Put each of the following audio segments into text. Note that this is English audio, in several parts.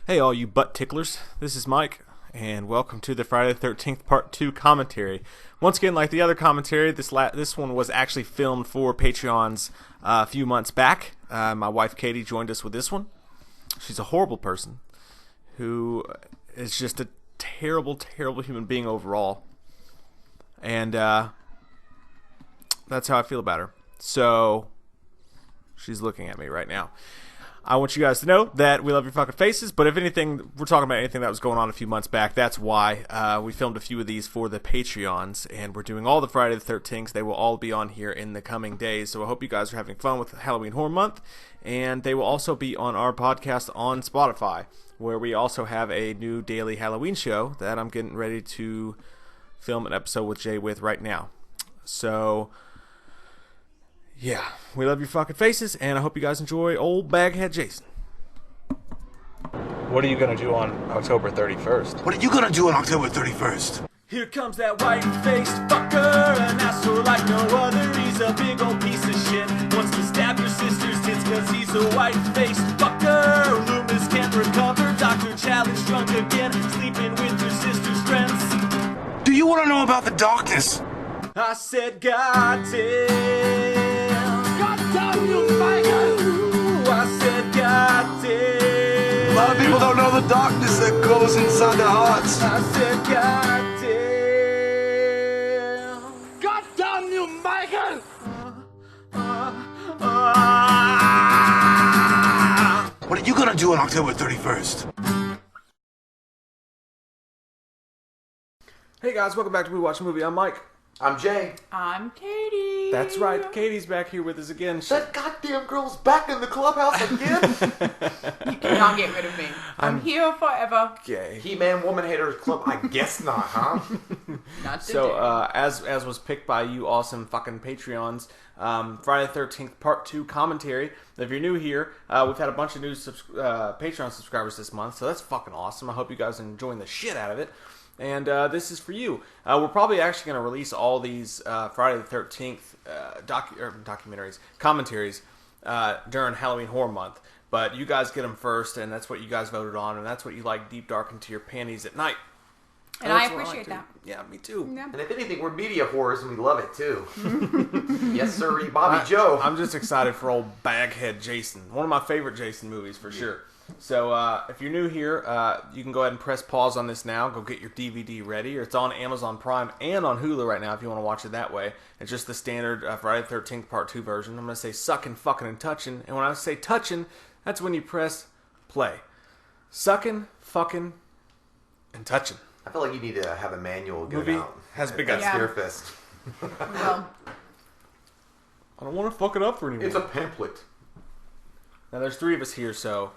Hey all you butt ticklers, this is Mike, and welcome to the Friday the 13th Part 2 commentary. Once again, like the other commentary, this one was actually filmed for Patreons a few months back. My wife Katie joined us with this one. She's a horrible person who is just a terrible, terrible human being overall. And that's how I feel about her. So, she's looking at me right now. I want you guys to know that we love your fucking faces, but if anything, we're talking about anything that was going on a few months back, that's why. We filmed a few of these for the Patreons, and we're doing all the Friday the 13th. They will all be on here in the coming days, so I hope you guys are having fun with Halloween Horror Month, and they will also be on our podcast on Spotify, where we also have a new daily Halloween show that I'm getting ready to film an episode with Jay with right now. So, yeah, we love your fucking faces, and I hope you guys enjoy old Baghead Jason. What are you going to do on October 31st? What are you gonna do on October 31st? Here comes that white-faced fucker, an asshole like no other. He's a big old piece of shit. Wants to stab your sister's tits cause he's a white-faced fucker. Loomis can't recover, Dr. Challenge drunk again, sleeping with your sister's friends. Do you wanna know about the darkness? I said, goddamn. Goddamn you, faggot! Ooh, I said, goddamn. A lot of people don't know the darkness that goes inside their hearts. I said, goddamn. Goddamn you, Michael! What are you gonna do on October 31st? Hey guys, welcome back to We Watch a Movie. I'm Mike. I'm Jay. I'm Katie. That's right, Katie's back here with us again. That goddamn girl's back in the clubhouse again. You cannot get rid of me. I'm here forever. Gay. He-Man Woman Haters Club? I guess not, huh? Not today. So, as was picked by you awesome fucking Patreons, Friday the 13th Part 2 commentary. If you're new here, we've had a bunch of new Patreon subscribers this month, so that's fucking awesome. I hope you guys are enjoying the shit out of it. And this is for you. We're probably actually going to release all these Friday the 13th documentaries, commentaries during Halloween Horror Month. But you guys get them first, and that's what you guys voted on, and that's what you like deep dark into your panties at night. and I appreciate that. Yeah, me too. Yeah. And if anything, we're media whores and we love it too. Yes, sir, Bobby Joe. I'm just excited for old Baghead Jason. One of my favorite Jason movies for sure. So, if you're new here, you can go ahead and press pause on this now. Go get your DVD ready. It's on Amazon Prime and on Hulu right now if you want to watch it that way. It's just the standard Friday the 13th Part 2 version. I'm going to say sucking, fucking, and touching. And when I say touching, that's when you press play. Sucking, fucking, and touching. I feel like you need to have a manual given Movie out. has big at guts. Spearfest. Well, I don't want to fuck it up for anyone. It's a pamphlet. Now, there's three of us here, so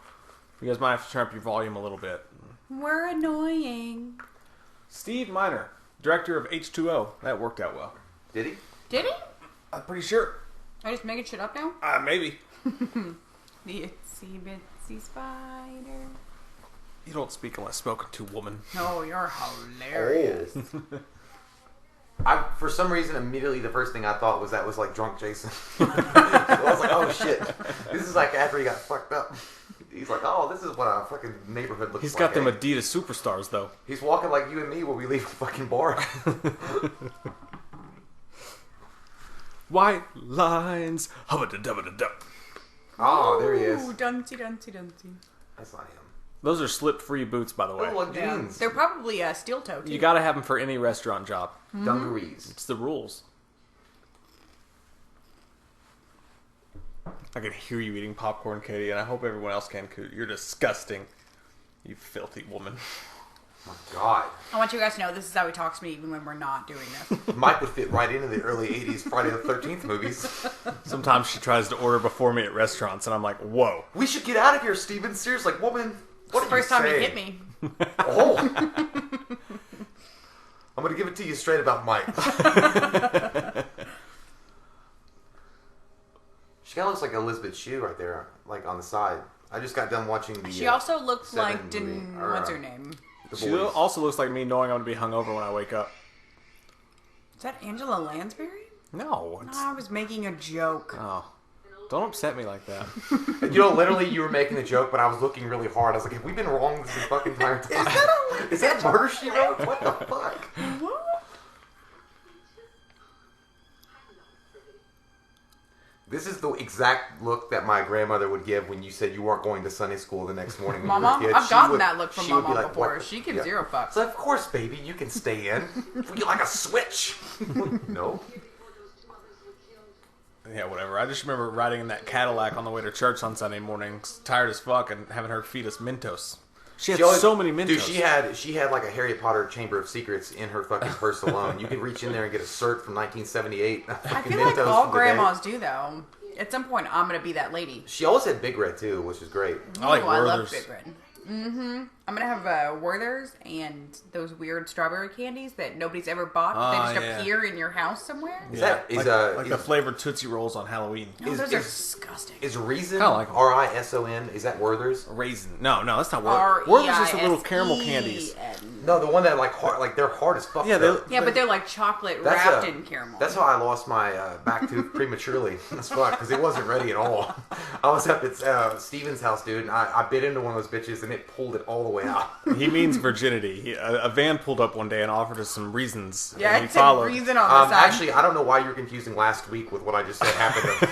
you guys might have to turn up your volume a little bit. we're annoying. Steve Miner, director of H2O. That worked out well. Did he? Did he? I'm pretty sure. I just making shit up now? Maybe. The itsy bitsy spider. You don't speak unless spoken to, woman. Oh, you're hilarious. For some reason, immediately the first thing I thought was that was like drunk Jason. So I was like, oh shit. This is like after he got fucked up. He's like, oh, this is what our fucking neighborhood looks like. He's got them Adidas Superstars, though. He's walking like you and me when we leave a fucking bar. White lines. Hubba-da-dubba-da-dub. Oh, there he is. Ooh, dunty, dunty, dunty. That's not him. Those are slip-free boots, by the way. Oh, like Yeah. jeans. They're probably steel toe, too. You gotta have them for any restaurant job. Dungarees. It's the rules. I can hear you eating popcorn, Katie, and I hope everyone else can, because you're disgusting. You filthy woman. Oh my God. I want you guys to know this is how he talks to me even when we're not doing this. Mike would fit right into the early 80s Friday the 13th movies. Sometimes she tries to order before me at restaurants, and I'm like, whoa. We should get out of here, Steven. Seriously, like, woman, what did First you time say? he hit me. Oh. I'm going to give it to you straight about Mike. She kind of looks like Elizabeth Shue right there, like on the side. I just got done watching the. She also looks Seven like movie, or, what's her name? The She Boys. also looks like me knowing I'm going to be hungover when I wake up. Is that Angela Lansbury? No. No, I was making a joke. Oh. Don't upset me like that. You know, literally, you were making the joke, but I was looking really hard. I was like, have we been wrong this fucking entire time? Is that Murder, She Wrote? What the fuck? What? This is the exact look that my grandmother would give when you said you weren't going to Sunday school the next morning when My you were a mom, kid. I've gotten that look from she my would be mom like, before. "What?" She gives Yeah. 0 fucks. So of course, baby, you can stay in. You like a switch. No. Yeah, whatever. I just remember riding in that Cadillac on the way to church on Sunday mornings, tired as fuck, and having her feed us Mentos. She had so many Mentos. Dude, she had like a Harry Potter Chamber of Secrets in her fucking purse alone. You could reach in there and get a cert from 1978. I feel like all grandmas do, though. At some point, I'm going to be that lady. She always had Big Red, too, which is great. I like I love Werther's. Big Red. Mm-hmm. I'm going to have Werther's and those weird strawberry candies that nobody's ever bought. But they just appear in your house somewhere. Is that like the flavored Tootsie Rolls on Halloween. No, those are disgusting. Is Reason, I like 'em. R-I-S-O-N, is that Werther's? Raisin. No, that's not Werther's. Werther's is the little caramel candies. No, the one that like hard, like they're hard as fuck. Yeah, Yeah, but they're like chocolate wrapped in caramel. That's how I lost my back tooth prematurely as fuck, because it wasn't ready at all. I was up at Steven's house, dude, and I bit into one of those bitches, and it pulled it all the way out. He means virginity. A van pulled up one day and offered us some Reasons. Yeah, and we it said followed. Reason on the side. Actually, I don't know why you're confusing last week with what I just said happened.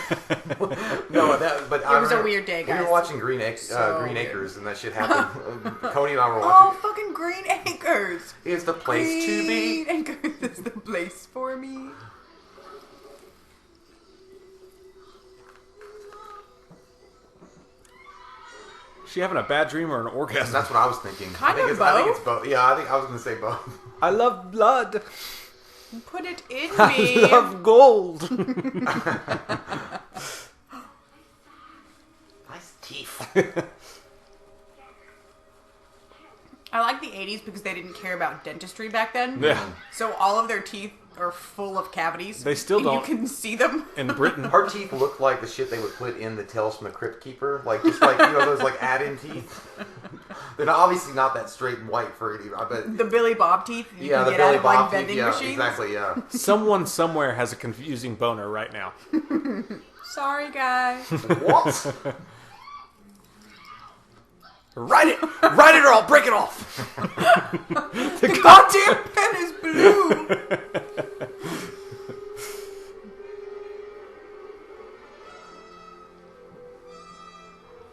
No, but It was a weird day, guys. We were watching Green weird. Acres, and that shit happened. Cody and I were Oh, watching. fucking Green Acres. It's the place to be. Green Acres is the place for me. She having a bad dream or an orgasm? That's what I was thinking. Kind of I think both. it's both. Yeah, I think I was going to say both. I love blood. Put it in I me. love gold. Nice teeth. I like the 80s because they didn't care about dentistry back then. Yeah. So all of their teeth are full of cavities. They still and don't. You can see them. In Britain. Her teeth look like the shit they would put in the Tales from the Crypt Keeper. Like, just like, you know, those like add-in teeth. They're obviously not that straight and white for it either. I bet. The Billy Bob teeth you Yeah, can the get Billy out of like Bob teeth. vending Yeah, machines. exactly, yeah. Someone somewhere has a confusing boner right now. Sorry, guys. What? Write it or I'll break it off. The goddamn pen is blue.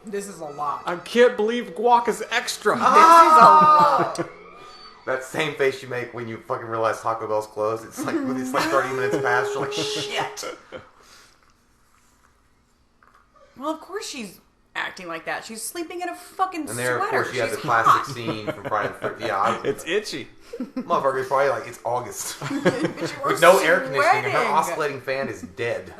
This is a lot. I can't believe guac is extra. This is a lot. That same face you make when you fucking realize Taco Bell's closed. It's like when it's like 30 minutes past, you're like, shit. Well, of course she's acting like that. She's sleeping in a fucking And there, sweater. of course, you have the She's classic hot. scene from Friday the 13th. Yeah, It's itchy. motherfucker's probably like, it's August. But you were With no air conditioning, and her sweating. oscillating fan is dead.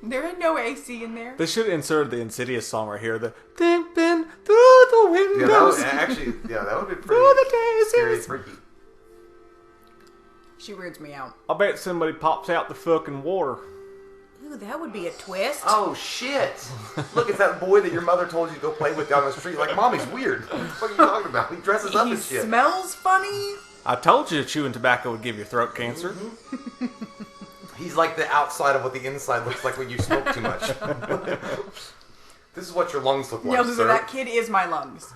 There ain't no AC in there. They should have inserted the Insidious song right here. The "They've been through the windows." Yeah, that would actually, that would be pretty Through the scary, daisies. freaky. She weirds me out. I bet somebody pops out the fucking water. Ooh, that would be a twist. Oh shit! Look, it's that boy that your mother told you to go play with down the street. Like, Mommy's weird. What the fuck are you talking about? He dresses up He as shit. smells funny. I told you chewing tobacco would give you throat cancer. He's like the outside of what the inside looks like when you smoke too much. This is what your lungs look like, No, so sir. that kid is my lungs.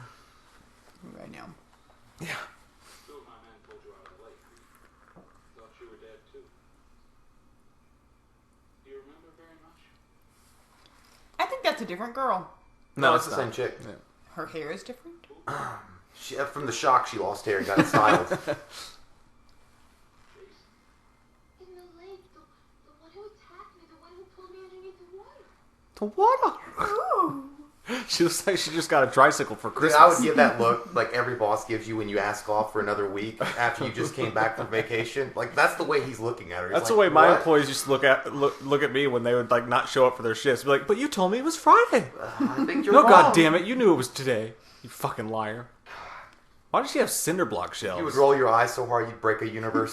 Right now. Yeah. Two of my men pulled you out of the lake. Thought you were dead too. Do you remember very much? I think that's a different girl. No, it's it's the not. same chick. Yeah. Her hair is different. She, from the shock, she lost hair and got it styled. In the lake, the one who attacked me, the one who pulled me underneath the water. The water. Ooh. She looks like she just got a tricycle for Dude, Christmas. I would give that look like every boss gives you when you ask off for another week after you just came back from vacation. Like, that's the way he's looking at her. He's That's the like, way my "What? employees used to look at me when they would like not show up for their shifts. Be like, "But you told me it was Friday." I think you're No, wrong. God damn it! You knew it was today. You fucking liar. Why does she have cinder block shells? You would roll your eyes so hard you'd break a universe.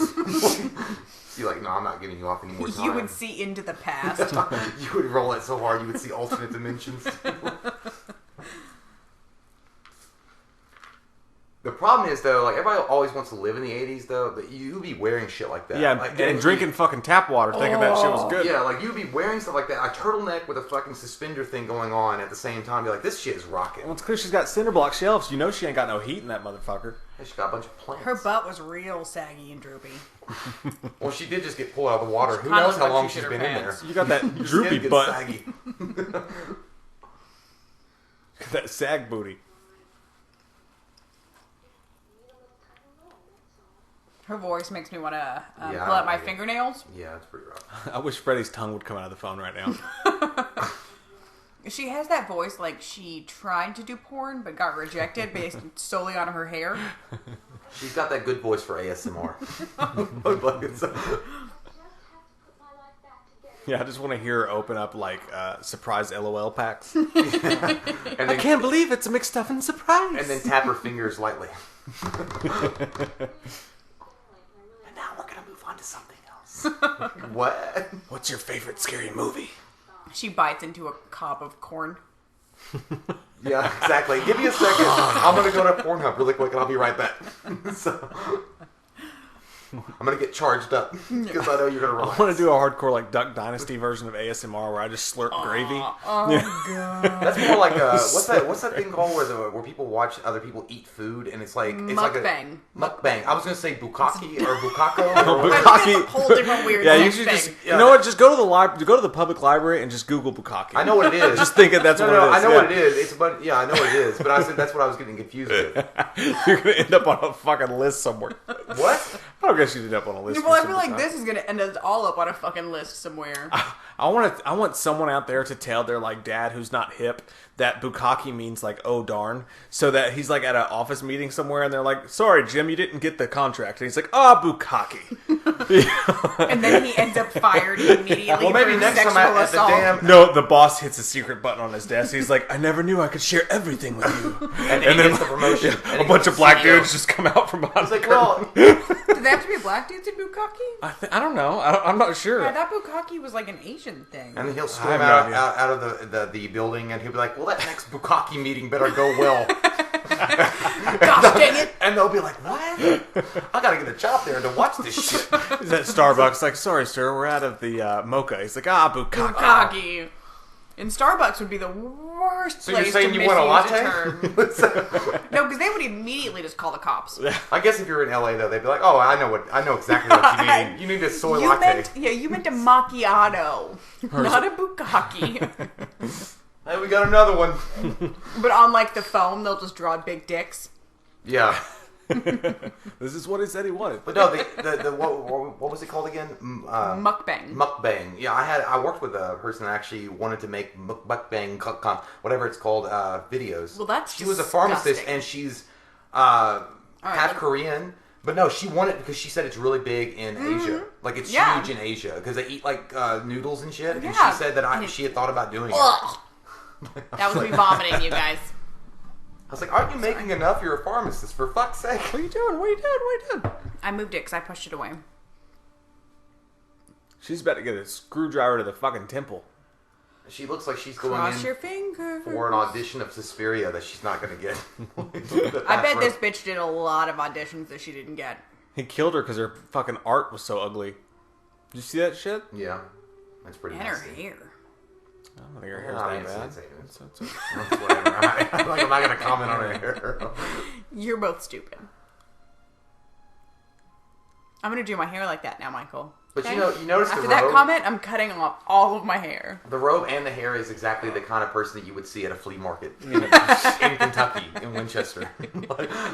You're like, no, I'm not giving you off anymore time. You would see into the past. You would roll it so hard you would see alternate dimensions. The problem is though, like everybody always wants to live in the 80s though, but you'd be wearing shit like that. Yeah, like, and drinking fucking tap water, thinking that shit was good. Yeah, like you'd be wearing stuff like that, a turtleneck with a fucking suspender thing going on at the same time. Be like, this shit is rocking. Well, it's clear she's got cinder block shelves. You know she ain't got no heat in that motherfucker. Yeah, she got a bunch of plants. Her butt was real saggy and droopy. Well, she did just get pulled out of the water. Who kinda knows looked how like long she she's shit been her in there? pants. You got that Your droopy skin gets butt. saggy. That sag booty. Her voice makes me want to pull Yeah, out my yeah. fingernails. Yeah, it's pretty rough. I wish Freddie's tongue would come out of the phone right now. She has that voice like she tried to do porn but got rejected based solely on her hair. She's got that good voice for ASMR. Yeah, I just want to hear her open up like surprise LOL packs. And I then, can't believe it's a McStuffin surprise. and then tap her fingers lightly. And now we're gonna move on to something else. What? What's your favorite scary movie? She bites into a cob of corn. Yeah, exactly. Give me a second. I'm gonna go to Pornhub really quick, and I'll be right back. So, I'm gonna get charged up because I know you're gonna I relax. want to do a hardcore like Duck Dynasty version of ASMR where I just slurp gravy. Oh god. That's more like what's that thing called where people watch other people eat food and it's like Mukbang. Mukbang. I was gonna say bukkake or bukkako. I think it's a whole different weird Yeah, thing. you should just you know what? Just go to the go to the public library and just Google bukkake. I know what it is. Just think that that's no, what no, it is. I know yeah. what it is. It's about I know what it is. But I said that's what I was getting confused with. You're gonna end up on a fucking list somewhere. What? I don't guess you'd end up on a list. Well, I for feel some like time. this is gonna end us all up on a fucking list somewhere. I want someone out there to tell their like dad who's not hip that bukkake means like oh darn, so that he's like at an office meeting somewhere and they're like, sorry Jim, you didn't get the contract, and he's like, bukkake. And then he ends up fired immediately. Well, maybe for next time sexual at the assault. damn No, the boss hits a secret button on his desk. He's like, I never knew I could share everything with you. and then he gets the promotion. Yeah, And a he bunch gets of black CEO. dudes just come out from behind. It's like, the well, Do they have to be black dudes in bukkake? I don't know. I'm not sure. I thought bukkake was like an Asian thing. and then he'll I storm have no out, idea. out of the building and he'll be like, well, that next bukkake meeting better go well. Gosh dang it! And they'll be like, what? I gotta get a job there to watch this shit. He's at Starbucks, like, sorry, sir, we're out of the mocha. He's like, bukkake. Bukkake. And Starbucks would be the worst So you're place saying to you want a misuse latte? term. No, because they would immediately just call the cops. I guess if you're in LA though, they'd be like, oh, I know exactly what you mean. You need a soy latte. You meant a macchiato, not a bukkake. Hey, we got another one. But on like the foam, they'll just draw big dicks. Yeah. This is what he said he wanted. But no, the what was it called again? Mukbang. Mukbang. Yeah, I worked with a person that actually wanted to make mukbang, whatever it's called, videos. Well, that's she was a pharmacist disgusting. and she's right, half look- Korean. But no, she wanted because she said it's really big in Asia. Like it's Yeah. huge in Asia because they eat like noodles and shit. And Yeah. she said that And she had thought about doing it. Ugh. That was me vomiting, you guys. I was like, aren't you making enough? You're a pharmacist, for fuck's sake. What are you doing? What are you doing? What are you doing? I moved it because I pushed it away. She's about to get a screwdriver to the fucking temple. She looks like she's going Cross in your fingers. for an audition of Suspiria that she's not going to get. I bet this bitch did a lot of auditions that she didn't get. He killed her because her fucking art was so ugly. Did you see that shit? Yeah, that's pretty And her nasty. hair. I don't think her hair's No, I that mean, bad. it's whatever. I'm not going to comment on her hair. You're both stupid. I'm gonna do my hair like that now, Michael. But Okay? you notice After the that robe, comment, I'm cutting off all of my hair. the robe and the hair is exactly the kind of person that you would see at a flea market in Kentucky, in Winchester.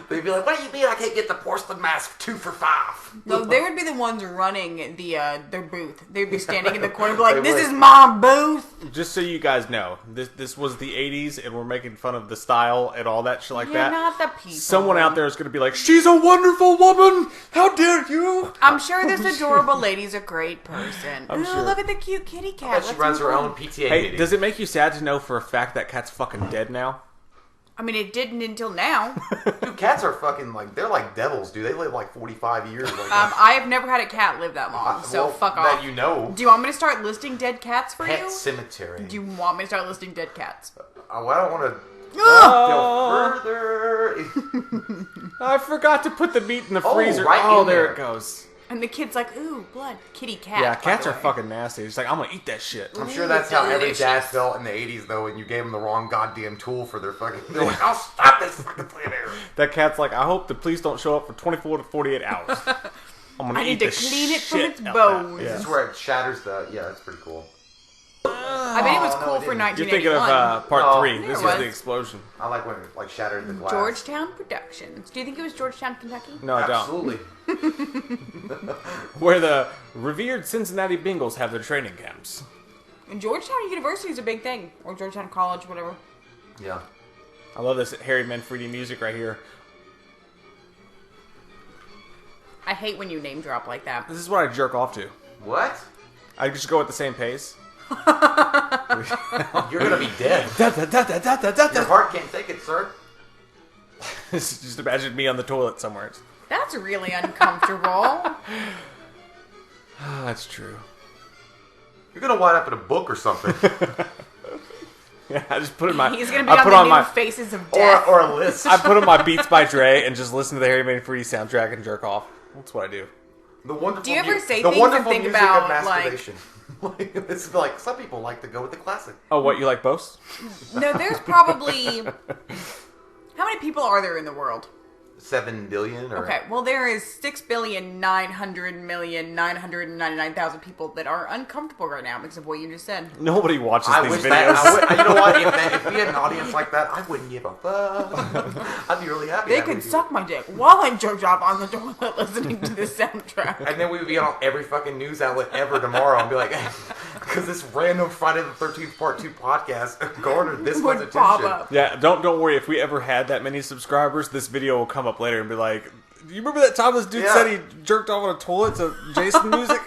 They'd be like, "What do you mean I can't get the porcelain mask 2 for $5?" No, they would be the ones running their booth. They'd be standing in the corner, be They like, "This would. is my booth." Just so you guys know, this was the 80s, and we're making fun of the style and all that shit like You're that. not the people. Someone out there is going to be like, she's a wonderful woman! How dare you! I'm sure this adorable lady's a great person. I'm Oh, sure. look at the cute kitty cat. But she Let's runs move her on. own PTA Hey, meeting. does it make you sad to know for a fact that cat's fucking dead now? I mean, it didn't until now. Dude, cats are fucking they're like devils, dude. They live like 45 years. Like, I have never had a cat live that long, so well, fuck off. That you know. Do you want me to start listing dead cats for Pet you? cemetery. Do you want me to start listing dead cats? Oh, I don't want to Ugh! go further. I forgot to put the meat in the Oh, freezer. right Oh, in there there. it goes. And the kid's like, ooh, blood. Kitty cat. Yeah, by cats the are way. fucking nasty. It's like, I'm gonna eat that shit. I'm sure that's how every delicious. dad felt in the 80s, though, when you gave them the wrong goddamn tool for their fucking... They're like, I'll stop this fucking plant here. That cat's like, I hope the police don't show up for 24 to 48 hours. I'm gonna I eat need to the clean it from shit its out bones. that. This is where it shatters the... Yeah, that's pretty cool. I bet it was Oh, no, cool it for didn't. 1981. You're thinking of part No. 3. There This it is was. the explosion. I like when it, like, shattered the glass. Georgetown Productions. Do you think it was Georgetown, Kentucky? No, I don't. Absolutely. Where the revered Cincinnati Bengals have their training camps. And Georgetown University is a big thing. Or Georgetown College, whatever. Yeah. I love this Harry Manfredi music right here. I hate when you name drop like that. This is what I jerk off to. What? I just go at the same pace. You're gonna be dead. Da, da, da, da, da, da, da, Your da. heart can't take it, sir. Just imagine me on the toilet somewhere. That's really uncomfortable. Oh, that's true. You're gonna wind up in a book or something. Yeah, I just put in my. He's gonna be I on put the on new my. Faces of Death. or a list. I put on my Beats by Dre and just listen to the Harry Manfredi soundtrack and jerk off. That's what I do. The wonderful Do you ever say the things wonderful and think music about, of like- masturbation. Like, it's like some people like to go with the classic. Oh, what, you like both? No, there's probably... How many people are there in the world? 7 billion or Okay, well there is 6,900,999,000 people that are uncomfortable right now because of what you just said. Nobody watches I these wish videos. that. You know what? If we had an audience like that, I wouldn't give a fuck. I'd be really happy. They that could we do suck my dick while I jerk off on the toilet listening to this soundtrack. it. And then we would be on every fucking news outlet ever tomorrow and be like, because this random Friday the 13th Part 2 podcast garnered this much Would attention. pop up. Yeah, don't worry. If we ever had that many subscribers, this video will come up later and be like, "Do you remember that time this dude Yeah. said he jerked off on a toilet to Jason music?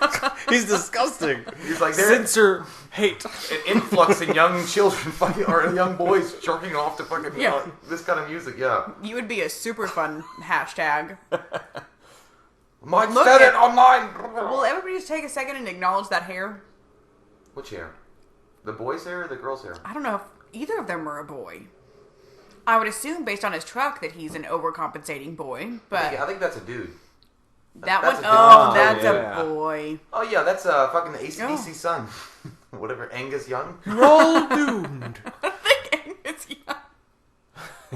He's disgusting. He's like, there- Censor hate." An influx in young children fucking, or young boys jerking off to fucking Yeah. this kind of music, yeah. You would be a super fun hashtag. Mike Look said at- it online. Will everybody just take a second and acknowledge that hair? Which hair? The boy's hair or the girl's hair? I don't know if either of them are a boy. I would assume based on his truck that he's an overcompensating boy, but I think that's a dude. that that's one, a dude. oh, Oh, that's yeah. a boy. Oh yeah, that's fucking the ACDC Oh. son. Whatever, Angus Young. Roll doomed. I think Angus Young.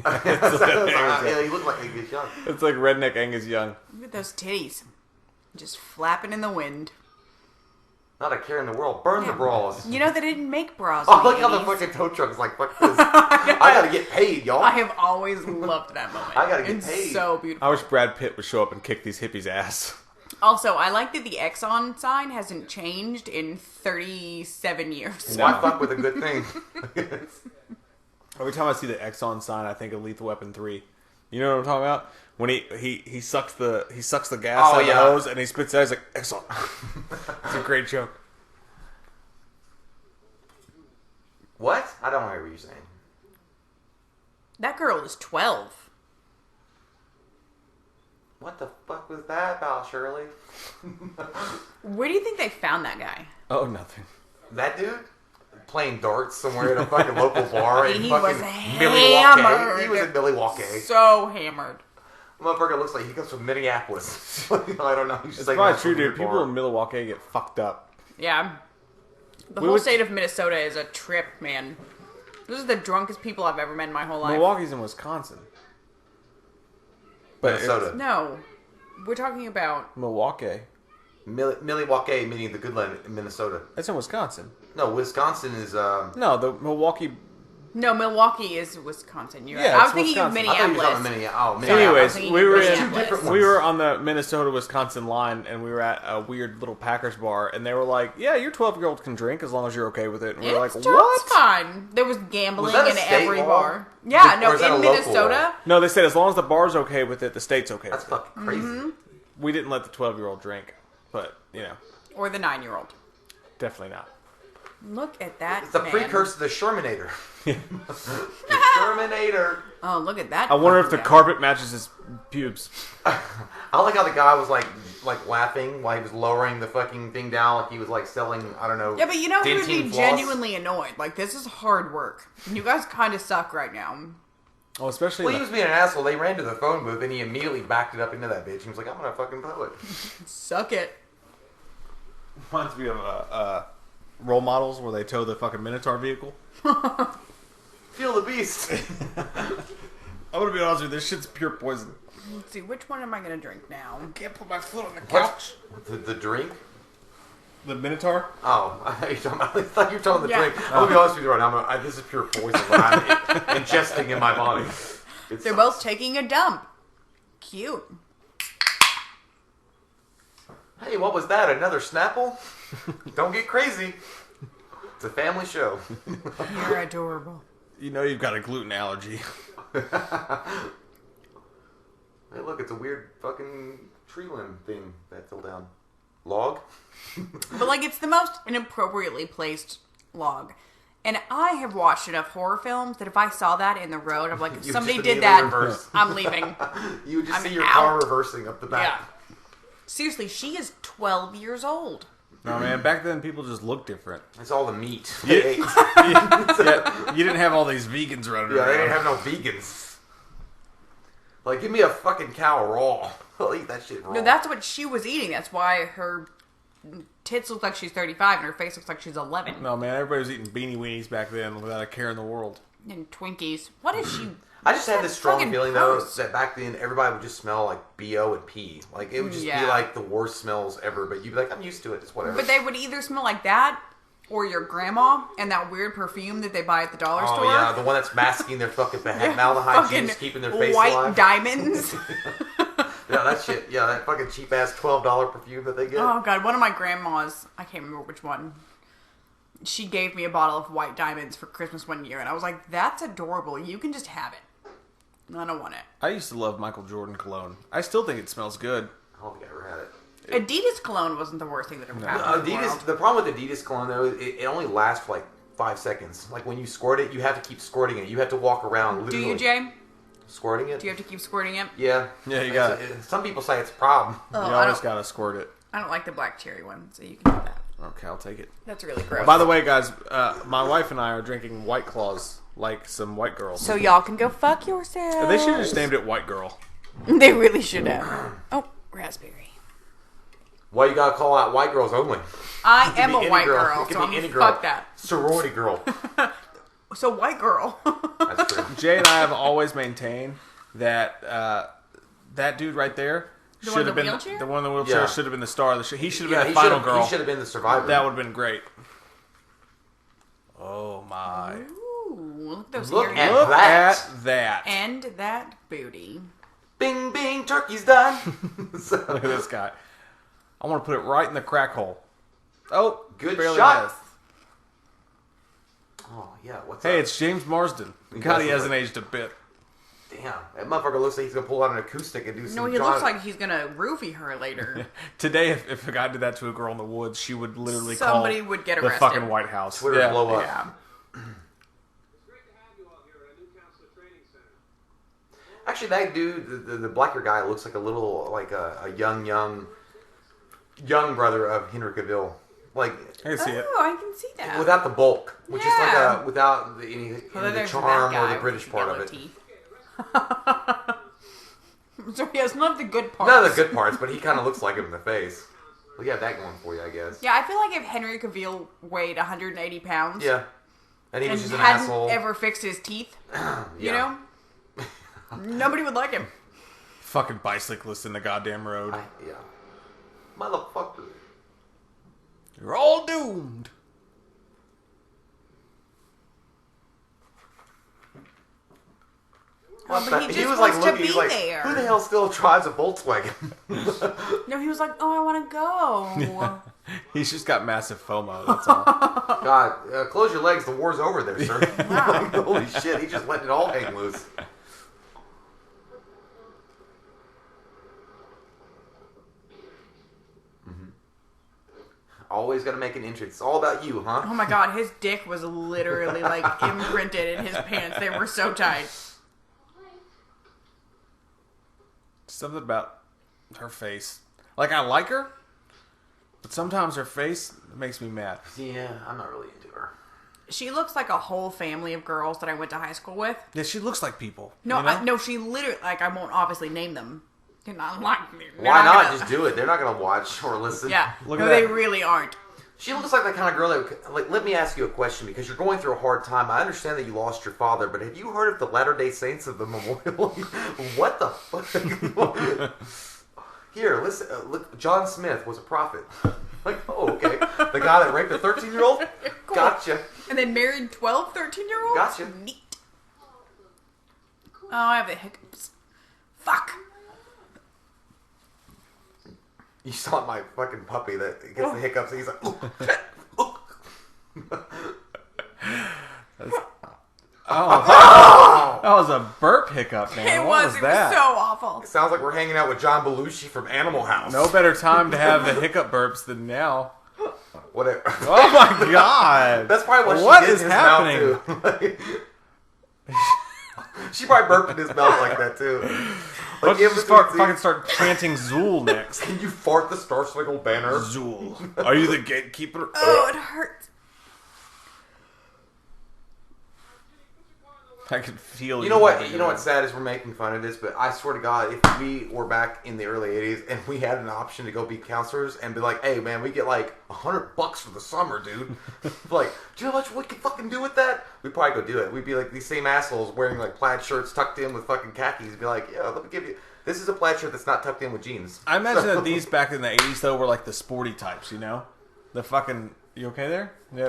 Yeah, he looked like Angus Young. It's like redneck Angus Young. Look at those titties. Just flapping in the wind. Not a care in the world. Burn the Yeah. bras. You know they didn't make bras. Oh, in look how the 80s. fucking tow truck's like, fuck this. I gotta get paid, y'all. I have always loved that moment. I gotta get it's paid. so beautiful. I wish Brad Pitt would show up and kick these hippies' ass. Also, I like that the Exxon sign hasn't changed in 37 years. No. Why fuck with a good thing? Every time I see the Exxon sign, I think of Lethal Weapon 3. You know what I'm talking about? When he sucks the gas Oh, out of the yeah. hose and he spits it out, he's like, Exxon. It's a great joke. What? I don't know what you're saying. That girl is 12. What the fuck was that about, Shirley? Where do you think they found that guy? Oh, nothing. That dude? Playing darts somewhere at a fucking local bar in He fucking was Milwaukee. hammered. He was in Milwaukee. So hammered. Motherfucker looks like he comes from Minneapolis. I don't know. He's just It's like probably true, dude. People in Milwaukee get fucked up. Yeah. The We whole would- state of Minnesota is a trip, man. Those are the drunkest people I've ever met in my whole life. Milwaukee's in Wisconsin. But Minnesota. No. We're talking about... it's Milwaukee. Milwaukee, meaning the good land in Minnesota. That's in Wisconsin. No, Wisconsin is. No, the Milwaukee. No, Milwaukee is Wisconsin. You're Yeah, right. I was it's thinking of Wisconsin. I thought you were Minneapolis. talking Minneapolis. Sorry, I was Anyways, thinking we were of in. Minneapolis. different We were on the Minnesota-Wisconsin line, and we were at a weird little Packers bar, and they were like, "Yeah, your 12-year-old can drink as long as you're okay with it." And we were like, It's "What?" fine. There was gambling Was that a in state every law? bar. Yeah, Or no, is that a in local Minnesota. law? No, they said as long as the bar's okay with it, the state's okay That's with it. fucking crazy. Mm-hmm. We didn't let the 12-year-old drink, but Or the 9-year-old. definitely not. Look at that. It's a man. precursor to the Shermanator. The Shermanator. Oh, look at that. I wonder if the fucking guy. carpet matches his pubes. I like how the guy was like laughing while he was lowering the fucking thing down, like he was like selling, I don't know. Yeah, but you know who would be Dentyne floss. genuinely annoyed? Like, this is hard work. You guys kind of suck right now. Oh, especially. Well, he was being an asshole. They ran to the phone booth and he immediately backed it up into that bitch. He was like, I'm gonna fucking blow it. Suck it. Reminds me of role models where they tow the fucking Minotaur vehicle. Feel the beast. I'm gonna be honest with you, this shit's pure poison. Let's see, which one am I gonna drink now? Can't put my foot on the What? The drink? The Minotaur? Oh, I thought you were talking the Yeah. drink. I'm gonna be honest with you right now. This is pure poison that I'm ingesting in my body. They're both taking a dump. Cute. Hey, what was that? Another Snapple? Don't get crazy. It's a family show. You're adorable. You know you've got a gluten allergy. Hey, look, it's a weird fucking tree limb thing that fell down. Log? But like, it's the most inappropriately placed log. And I have watched enough horror films that if I saw that in the road, I'm like, if You'd somebody just did immediately that, reverse. I'm leaving. You would just I'm see your out. car reversing up the Yeah. back. Seriously, she is 12 years old. No, man, back then people just looked different. It's all the meat. Yeah. They ate. Yeah, you didn't have all these vegans running Yeah, around. they didn't have no vegans. Like, give me a fucking cow raw. I'll eat that shit raw. No, that's what she was eating. That's why her tits look like she's 35 and her face looks like she's 11. No, man, everybody was eating beanie weenies back then without a care in the world. And Twinkies. What is she? I just had this strong Fucking feeling, though, gross. that back then everybody would just smell like BO and pee. Like, it would just be Yeah. like the worst smells ever, but you'd be like, I'm used to it. It's whatever. But they would either smell like that or your grandma and that weird perfume that they buy at the dollar Oh, store. yeah, the one that's masking their fucking formaldehyde Fucking juice, keeping their face white alive. diamonds. Yeah, that shit. Yeah, that fucking cheap-ass $12 perfume that they get. Oh god, one of my grandmas, I can't remember which one, she gave me a bottle of white diamonds for Christmas one year, and I was like, that's adorable. You can just have it. I don't want it. I used to love Michael Jordan cologne. I still think it smells good. I don't think I ever had it. Adidas cologne wasn't the worst thing that ever happened. in the Adidas. world. The problem with Adidas cologne though, it only lasts for like 5 seconds. Like when you squirt it, you have to keep squirting it. You have to walk around Do literally you, Jay? squirting it. Do you have to keep squirting it? Yeah. Yeah, you got Some people say it's a problem. Oh, You I always don't, gotta squirt it. I don't like the black cherry one, so you can have that. Okay, I'll take it. That's really gross. By the way, guys, my wife and I are drinking White Claws like some white girls. So y'all can go fuck yourselves. They should have just named it White Girl. They really should have. Oh, raspberry. Why you gotta call out white girls only? I It am could a be any white It girl, could so be I'm any gonna girl. fuck that. Sorority girl. So white girl. That's true. Jay and I have always maintained that that dude right there The one should in have the been wheelchair? the one in the wheelchair. Yeah. Should have been the star of the show. He should have Yeah, been the final He girl. should have been the survivor. That would have been great. Oh my! Ooh, look at those Look earrings. at Look that. at that! And that booty. Bing, bing, turkey's done. So, Look at this guy. I want to put it right in the crack hole. Oh, Good barely shot. missed. oh yeah, what's Hey, up? it's James Marsden. He God, does he look hasn't like- aged a bit. Damn, that motherfucker looks like he's gonna pull out an acoustic and do some. No, he looks like he's gonna roofie her later. Today, if a guy did that to a girl in the woods, she would literally Somebody call would get the arrested. fucking White House. Twitter yeah. blow up. Yeah. It's great to have you all here at a new counselor training center. Actually, that dude, the blacker guy, looks like a little like a young brother of Henry Cavill, like I can see it. Oh, I can see that. without the bulk, which is like Yeah. without Well, any then the there's charm that or guy the British with part of yellow it. teeth. So he has none of the good parts. None of the good parts, but he kind of looks like him in the face. Well, you have that going for you, I guess. Yeah, I feel like if Henry Cavill weighed 180 pounds Yeah. And he and was just an hadn't asshole. ever fixed his teeth, you Yeah. know, nobody would like him. Fucking bicyclist in the goddamn road. Yeah. Motherfucker. You're all doomed. Oh, but he just wants to looking, be he's like, there. who the hell still drives a Volkswagen? No, he was like, oh, I want to go. He's just got massive FOMO, that's all. God, close your legs. The war's over there, sir. Like, holy shit, he's just letting it all hang loose. Always got to make an entrance. It's all about you, huh? Oh my god, his dick was literally like imprinted in his pants. They were so tight. Something about her face. Like, I like her, but sometimes her face makes me mad. Yeah, I'm not really into her. She looks like a whole family of girls that I went to high school with. Yeah, she looks like people. No, you know? no, she literally, like, I won't obviously name them. They're not like me. Why not? Just do it. They're not gonna watch or listen. Yeah, Look no, at they that. really aren't. She looks like the kind of girl that would, like. Let me ask you a question because you're going through a hard time. I understand that you lost your father, but have you heard of the Latter-day Saints of the Memorial? What the fuck? Here, listen. Look, John Smith was a prophet. Like, oh, okay. The guy that raped a 13-year-old? Cool. Gotcha. And then married 12, 13-year-olds? Gotcha. Neat. Oh, I have the hiccups. Fuck. You saw my fucking puppy that gets the hiccups and he's like, ooh, That was a burp hiccup, man. It What was that? so awful. Sounds like we're hanging out with John Belushi from Animal House. No better time to have the hiccup burps than now. Whatever. Oh my god. That's probably What she did is in his happening? mouth too. She probably burped in his mouth like that too. Let's give just us fucking start chanting Zool next. Can you fart the Star Spangled Banner? Zool. Are you the gatekeeper? Oh, it hurts. I can feel You know what? You know what's sad is we're making fun of this, but I swear to God, if we were back in the early '80s and we had an option to go be counselors and be like, "Hey, man, we get like $100 for the summer, dude." Like, do you know how much we could fucking do with that? We'd probably go do it. We'd be like these same assholes wearing like plaid shirts tucked in with fucking khakis. Be like, "Yeah, let me give you. This is a plaid shirt that's not tucked in with jeans." I imagine that these back in the 80s, though, were like the sporty types, you know? The fucking... You okay there? Yeah,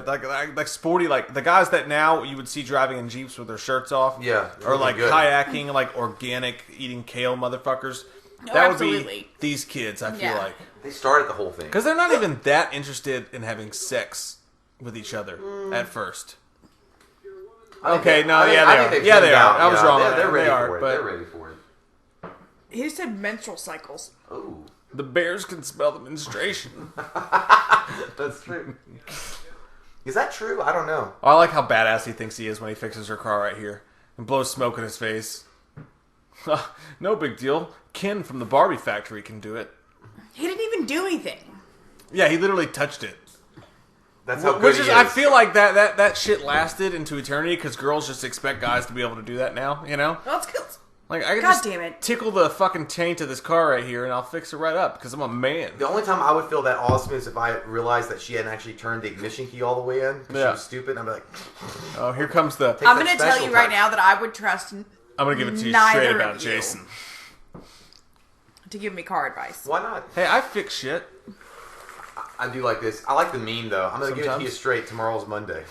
like sporty, like the guys that now you would see driving in Jeeps with their shirts off. Yeah, Or like good. kayaking, like organic, eating kale motherfuckers. Oh, That would be absolutely. these kids, I feel Yeah. like. They started the whole thing. Because they're not even that interested in having sex with each other at first. Okay, no, yeah, they are. they I was wrong. They're ready They are, for it. but- They're ready for it. He said menstrual cycles. Ooh, The bears can smell the menstruation. that's true. Is that true? I don't know. I like how badass he thinks he is when he fixes her car right here and blows smoke in his face. No big deal. Ken from the Barbie factory can do it. He didn't even do anything. Yeah, he literally touched it. That's how good Which he is, is. I feel like that shit lasted into eternity because girls just expect guys to be able to do that now, you know? Well, that's cool. Like, I can God just damn it. tickle the fucking taint of this car right here and I'll fix it right up because I'm a man. The only time I would feel that awesome is if I realized that she hadn't actually turned the ignition key all the way in. 'Cause Yeah. She was stupid. And I'd be like, Oh, here comes the... I'm that going to tell special you right touch. now that I would trust I'm going to give it to you neither straight of about you Jason. to give me car advice. why not? Hey, I fix shit. I do like this. I like the meme though. I'm gonna give it to you Sometimes. straight. Tomorrow's Monday.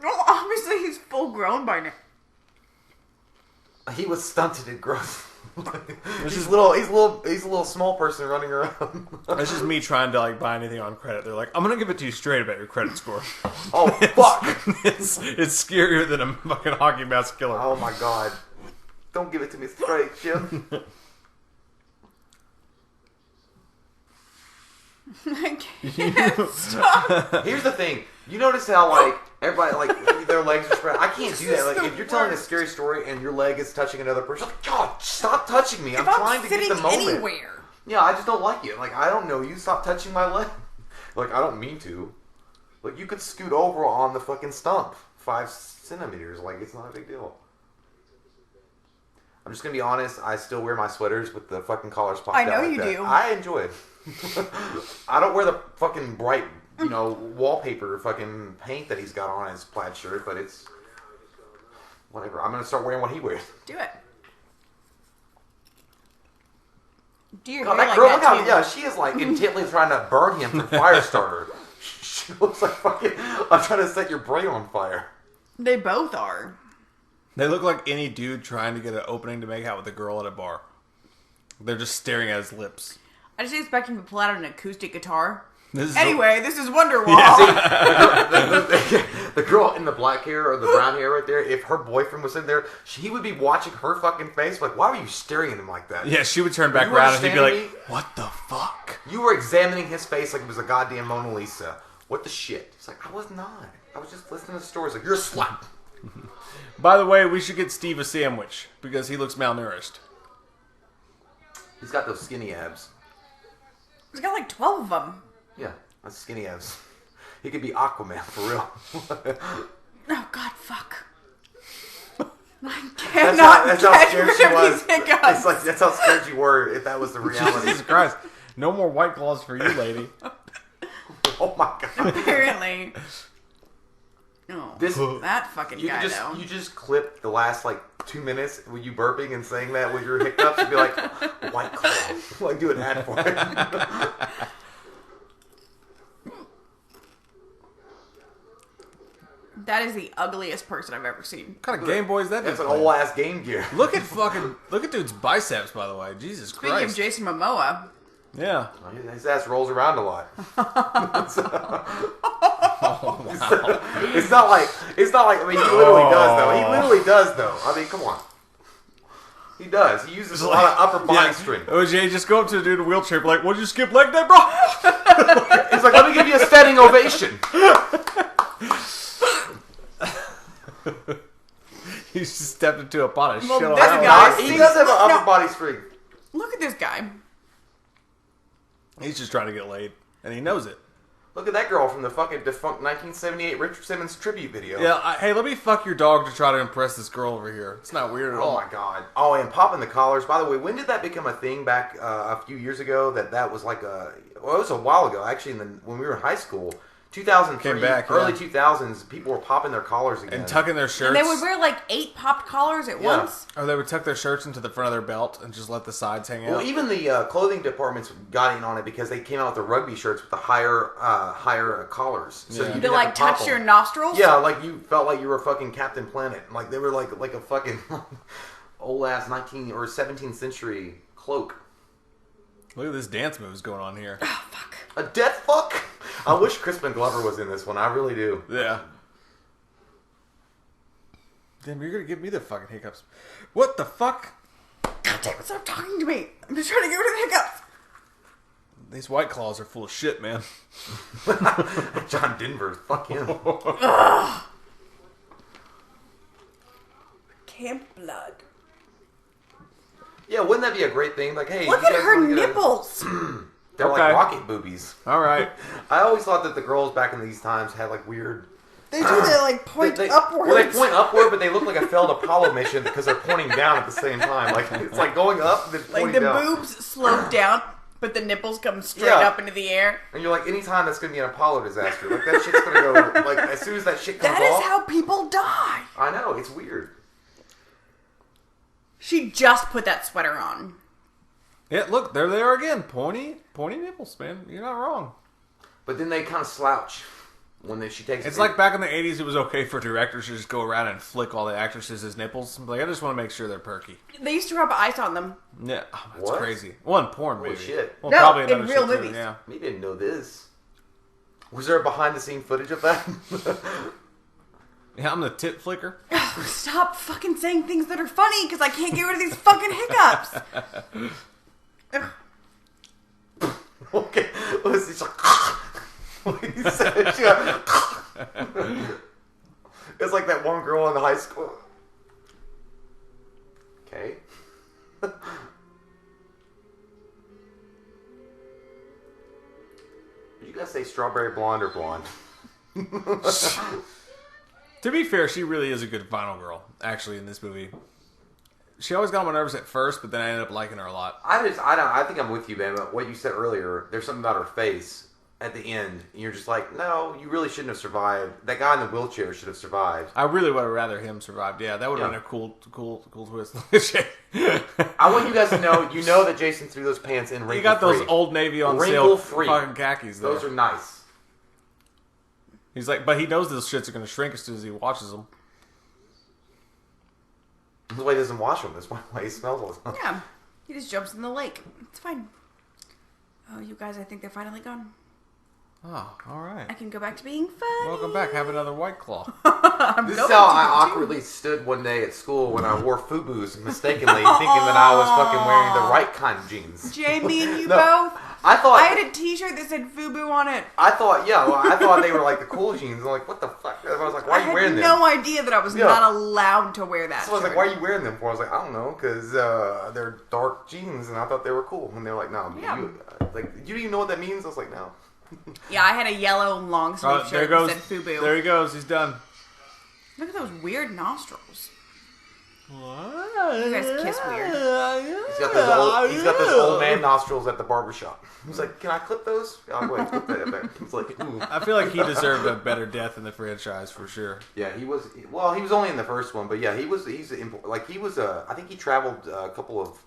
Well, obviously he's full grown by now. He was stunted in growth. He's a little small person running around. That's just me trying to like buy anything on credit. They're like, I'm going to give it to you straight about your credit score. Oh fuck! It's scarier than a fucking hockey mask killer. Oh my god! Don't give it to me straight, Jim. I can't stop. Here's the thing. You notice how like everybody like their legs are spread. I can't do that. Like if you're telling a scary story and your leg is touching another person, like, God, stop touching me. I'm If trying I'm to get sitting the moment. anywhere. Yeah, I just don't like it. Like I don't know you. Stop touching my leg. Like I don't mean to. Like you could scoot over on the fucking stump 5 centimeters. Like it's not a big deal. I'm just gonna be honest. I still wear my sweaters with the fucking collars popped I out. know like you that. do. I enjoy it. I don't wear the fucking bright, wallpaper fucking paint that he's got on his plaid shirt, but it's whatever. I'm gonna start wearing what he wears. Do it. Do your God, hair that like girl, that look how, too. yeah, she is like intently trying to burn him from Firestarter. She looks like fucking, I'm trying to set your brain on fire. They both are. They look like any dude trying to get an opening to make out with a girl at a bar. They're just staring at his lips. I just expect him to pull out an acoustic guitar. This is Anyway, this is Wonderwall. The girl in the black hair or the brown hair right there, if her boyfriend was in there, he would be watching her fucking face like, why were you staring at him like that? Yeah, she would turn back You around and he'd be like, understand me? what the fuck? You were examining his face like it was a goddamn Mona Lisa. What the shit? It's like, I was not. I was just listening to stories like, you're a slut. By the way, we should get Steve a sandwich because he looks malnourished. He's got those skinny abs. He's got like 12 of them. Yeah, that's skinny abs. He could be Aquaman for real. Oh God, fuck. I cannot that's how get scared rid she of was. these hiccups. It's like that's how scared you were if that was the reality. Jesus Christ. No more White Claws for you, lady. Oh my god. Apparently. Oh, This that fucking you guy just though. you just clip the last like 2 minutes with you burping and saying that with your hiccups. You'd be like, White Claw. Like do an ad for it. That is the ugliest person I've ever seen. What kind of Game Boy is that? That's an dude old ass Game Gear. Look at dude's biceps, by the way. Jesus Speaking Christ. of Jason Momoa, Yeah. His ass rolls around a lot. Oh, wow. It's not like I mean he literally does though. He literally does though. I mean, come on. He does. He uses a lot of upper body strength. OJ, just go up to the dude in a wheelchair and be like, "What'd you skip leg day, bro?" He's like, let me give you a standing ovation. He just stepped into a pot of Well, shit on this that guy- one. He does have an upper No. body strength. look at this guy. He's just trying to get laid, and he knows it. Look at that girl from the fucking defunct 1978 Richard Simmons tribute video. Yeah, hey, let me fuck your dog to try to impress this girl over here. It's not weird at Oh all. my god. Oh, and popping the collars. By the way, when did that become a thing back a few years ago? That was like a... Well, it was a while ago, actually, when we were in high school. 2003, Came back, early yeah. 2000s, people were popping their collars again. And tucking their shirts. And they would wear like 8 popped collars at Yeah. once. Or they would tuck their shirts into the front of their belt and just let the sides hang out. Well, even the clothing departments got in on it because they came out with the rugby shirts with the higher collars. So Yeah. you To didn't like have to pop touch your them. nostrils. Yeah, like you felt like you were fucking Captain Planet. Like they were like a fucking old ass 19th or 17th century cloak. Look at this dance moves going on here. Oh, fuck. A death fuck? I wish Crispin Glover was in this one. I really do. Yeah. Damn, you're gonna give me the fucking hiccups. What the fuck? God damn it, stop talking to me. I'm just trying to get rid of the hiccups. These White Claws are full of shit, man. John Denver, fuck him. Camp blood. Yeah, wouldn't that be a great thing? Like, hey, Look you at guys her wanna get a- nipples. They're Okay. like rocket boobies. All right. I always thought that the girls back in these times had like weird. They do that like point upwards. Well, they point upward, but they look like a failed Apollo mission because they're pointing down at the same time. Like it's like going up, then like pointing the down. boobs slope down, but the nipples come straight Yeah. up into the air. And you're like, anytime that's gonna be an Apollo disaster, like that shit's gonna go. Like as soon as that shit comes That is off, how people die. I know it's weird. She just put that sweater on. Yeah, look, there they are again. Pointy nipples, man. You're not wrong. But then they kind of slouch when she takes. It's like back in the 80s, it was okay for directors to just go around and flick all the actresses' nipples. Like, I just want to make sure they're perky. They used to rub ice on them. Yeah, oh, that's What? crazy. One porn Holy movie. shit. Well, No, probably in another real shit too, movies. yeah. We didn't know this. Was there behind the scene footage of that? Yeah, I'm the tit flicker. Stop fucking saying things that are funny because I can't get rid of these fucking hiccups. Ugh. Okay. What is this? What he said? She got- It's like that one girl in high school. Okay. Did you guys say strawberry blonde or blonde? To be fair, she really is a good final girl, actually, in this movie. She always got on my nerves at first, but then I ended up liking her a lot. I think I'm with you, man. But what you said earlier, there's something about her face at the end. And you're just like, no, you really shouldn't have survived. That guy in the wheelchair should have survived. I really would have rather him survived. Yeah, that would have Yeah. been a cool twist. I want you guys to know, you know that Jason threw those pants in wrinkle-free. You got those Old Navy on sale Wrinkle-free. fucking khakis there. Those are nice. He's like, but he knows those shits are going to shrink as soon as he washes them. That's why he doesn't wash them. That's why he smells all the time. Yeah, he just jumps in the lake. It's fine. Oh, you guys, I think they're finally gone. Oh, all right. I can go back to being funny. Welcome back. Have another White Claw. This is how I awkwardly stood one day at school when I wore FUBUs mistakenly, thinking that I was fucking wearing the right kind of jeans. Jamie and you No. both. I thought I had a T-shirt that said FUBU on it. I thought they were like the cool jeans. I'm like, what the fuck? I was like, why are you wearing them? I had no idea that I was not allowed to wear that. So I was like, why are you wearing them for? I was like, I don't know, because they're dark jeans, and I thought they were cool. And they're like, no, you don't even know what that means? I was like, no. Yeah, I had a yellow long sleeve shirt that said FUBU. There he goes. He's done. Look at those weird nostrils. What? You guys kiss weird. He's got those old man nostrils at the barbershop. He's like, can I clip those? I'll go ahead and clip that back. It's like, ooh. I feel like he deserved a better death in the franchise for sure. Yeah, he was. Well, he was only in the first one, but yeah, I think he traveled a couple of.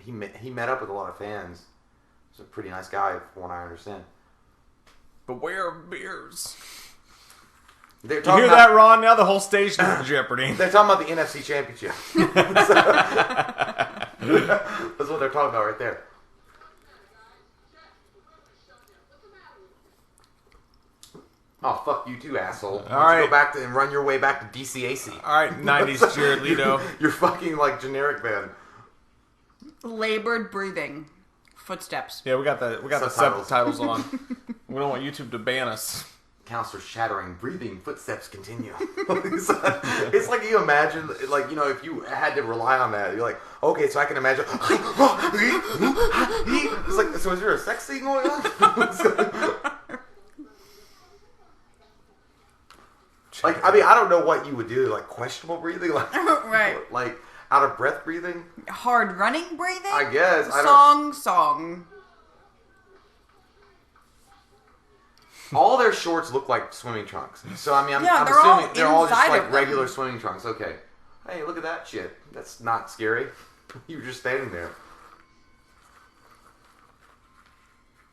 He met up with a lot of fans. He's a pretty nice guy, from what I understand. Beware of beers. You hear that, Ron? Now the whole station is in jeopardy. They're talking about the NFC Championship. That's what they're talking about right there. Oh, fuck you too, asshole. All right. Go back and run your way back to DCAC. All right, 90s Jared Leto. You're fucking like generic band. Labored breathing. Footsteps. Yeah, we got the subtitles on. We don't want YouTube to ban us. Counselor shattering, breathing, footsteps continue. It's like you imagine, like, you know, if you had to rely on that, you're like, okay, so I can imagine. It's like, so is there a sex scene going on? Like, I mean, I don't know what you would do, like questionable breathing, like, right, like out of breath breathing, hard running breathing. I guess. Song. All their shorts look like swimming trunks. So, I mean, I'm assuming they're all just like regular swimming trunks. Okay. Hey, look at that shit. That's not scary. You were just standing there.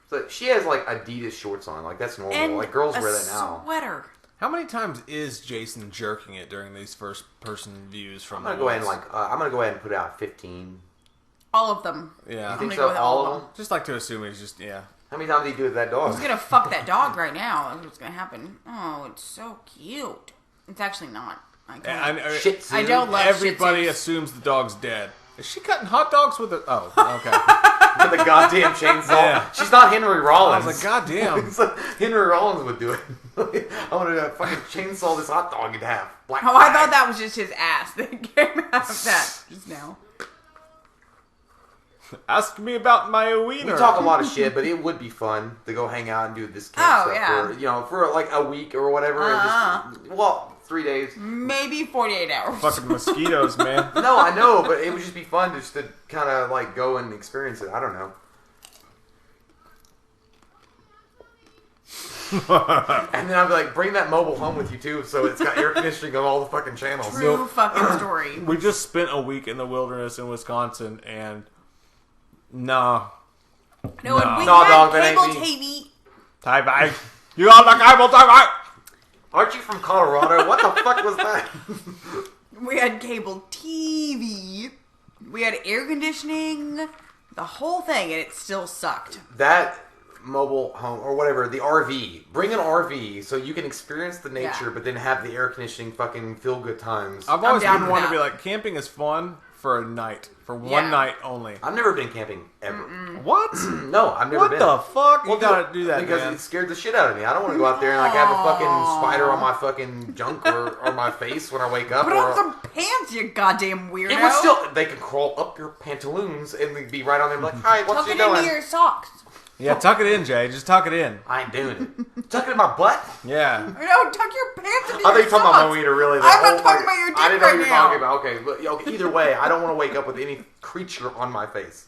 So, she has like Adidas shorts on. Like, that's normal. And like, girls wear that now. Sweater. How many times is Jason jerking it during these first-person views from I'm gonna go ahead and put out 15. All of them. Yeah. You think so? All of them? Just like to assume he's just, yeah. How many times do you do with that dog? He's gonna fuck that dog right now. That's what's gonna happen. Oh, it's so cute. It's actually not. I don't love Everybody assumes the dog's dead. Is she cutting hot dogs with a... Oh, okay. With the goddamn chainsaw. Yeah. She's not Henry Rollins. I was like, goddamn. Henry Rollins would do it. I want to fucking chainsaw this hot dog in half. I thought that was just his ass that came out of that just now. Ask me about my wiener. We talk a lot of shit, but it would be fun to go hang out and do this kind of stuff for like a week or whatever. And just, 3 days. Maybe 48 hours. Fucking mosquitoes, man. No, I know, but it would just be fun just to kind of like go and experience it. I don't know. And then I'd be like, bring that mobile home with you too, so it's got air conditioning on all the fucking channels. True fucking story. We just spent a week in the wilderness in Wisconsin, and no, and we had cable TV. TV. You got the cable TV. Aren't you from Colorado? What the fuck was that? We had cable TV. We had air conditioning. The whole thing, and it still sucked. That mobile home, or whatever, the RV. Bring an RV so you can experience the nature, but then have the air conditioning fucking feel good times. I've always been one to be like, camping is fun for a night. For one night only. I've never been camping, ever. What? No, I've never been. What the fuck? You gotta do that, because man. it scared the shit out of me. I don't want to go out there and like have a fucking spider on my fucking junk or my face when I wake up. Put on some pants, you goddamn weirdo. It would still, they can crawl up your pantaloons and they'd be right on there and be like, hi, what's you doing? Tuck it into your socks. Yeah, tuck it in, Jay. Just tuck it in. I ain't doing it. Tuck it in my butt? Yeah. No, tuck your pants into your socks. I thought you were talking about my wiener, really. I'm not talking about your dick I didn't know right you were now. talking about. Okay, but either way, I don't want to wake up with any creature on my face.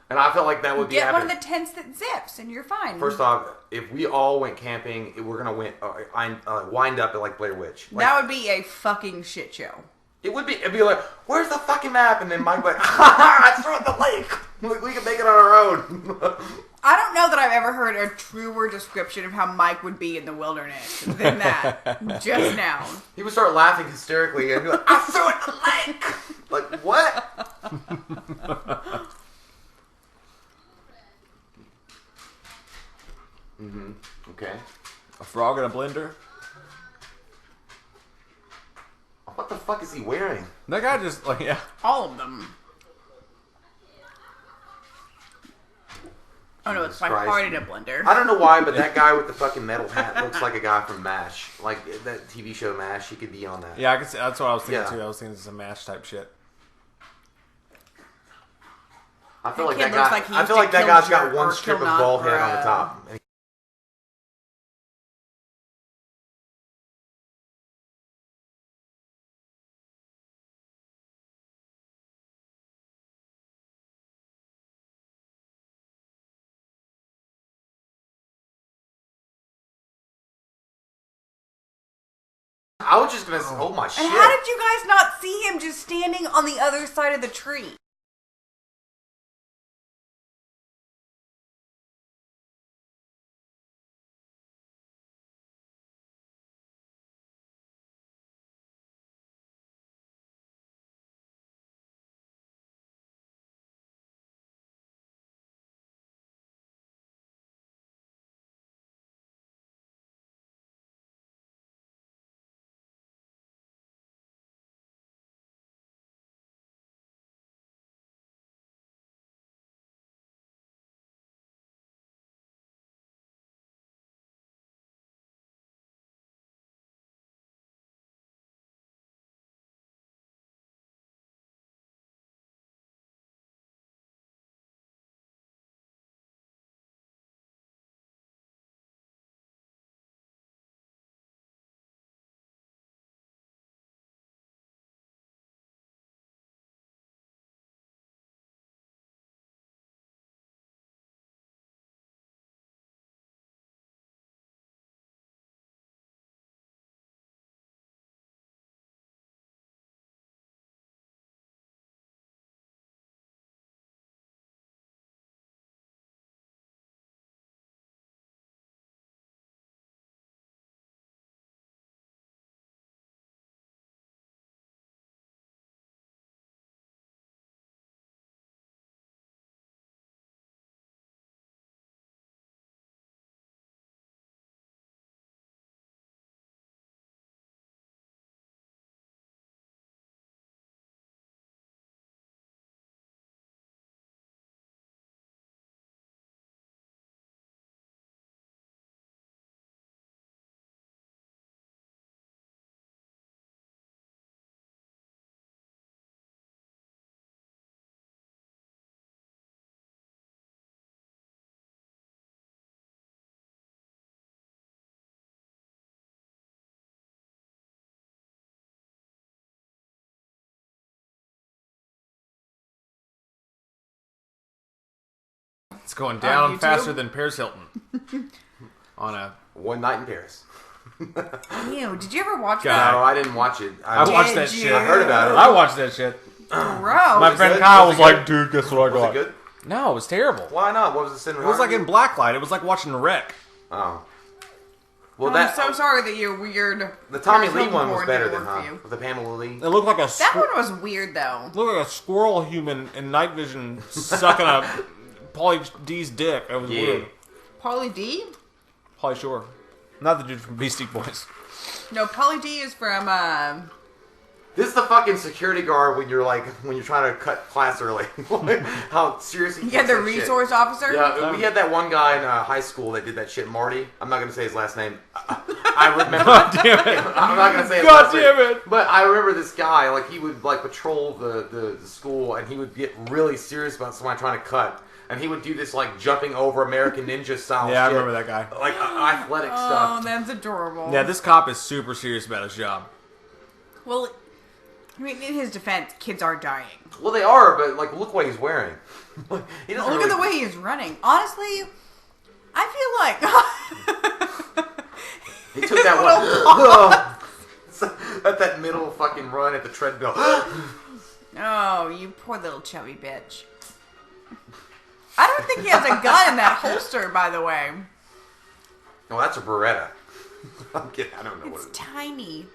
And I felt like that would be Get happening. one of the tents that zips, and you're fine. First off, if we all went camping, we're going to wind up at like Blair Witch. Like, that would be a fucking shit show. It'd be like, where's the fucking map? And then Mike's like, ha, it's from the lake. We can make it on our own. I don't know that I've ever heard a truer description of how Mike would be in the wilderness than that. Just now. He would start laughing hysterically and be like, I threw it in the lake. Like, what? Okay. A frog in a blender? What the fuck is he wearing? That guy just, like, yeah. All of them. Oh no, it's my Christ. heart in a blender. I don't know why, but that guy with the fucking metal hat looks like a guy from MASH. Like that TV show MASH, he could be on that. Yeah, I can see, that's what I was thinking Yeah. too. I was thinking some MASH type shit. I feel That like kid that looks guy. like he I used feel to like that kill guy's got Jerk one or strip kill of Nut bald or, head on the top. I was just gonna say, oh my shit. And how did you guys not see him just standing on the other side of the tree? It's going down YouTube? faster than Paris Hilton. On a One Night in Paris. Ew, did you ever watch No, that? I didn't watch it. I watched Did that you? shit. I heard about it. I watched that shit. Gross. My friend good? Kyle Was was it like, good? "Dude, guess what I Was got?" it good? No, it was terrible. Why not? What was the cinematography? It was like in blacklight. It was like watching a wreck. Oh. Well, I'm that so sorry that your weird. the Tommy Paris Lee Hilton one was porn better didn't than work for you. with the Pamela Lee. It looked like a That one was weird though. looked like a squirrel human in night vision sucking a Pauly D's dick. It was Yeah. weird. Pauly D? Pauly Shore, not the dude from Beastie Boys. No, Pauly D is from. This is the fucking security guard when you're trying to cut class early. How seriously? Yeah, the resource officer. Yeah, we had that one guy in high school that did that shit. Marty. I'm not gonna say his last name. I remember. God damn it! I'm not gonna say his God last damn name. it! But I remember this guy. Like he would like patrol the school, and he would get really serious about somebody trying to cut. And he would do this like jumping over American Ninja style Yeah, I shit. remember that guy. Like athletic Oh, stuff. that's adorable. Yeah, this cop is super serious about his job. Well, I mean, in his defense, kids are dying. Well, they are, but like look what he's wearing. He doesn't Look really- at the way he's running. Honestly, I feel like He took that one at that middle fucking run at the treadmill. Oh, you poor little chubby bitch. I don't think he has a gun in that holster, by the way. No, that's a Beretta. I'm kidding. I don't know what It's it is. tiny.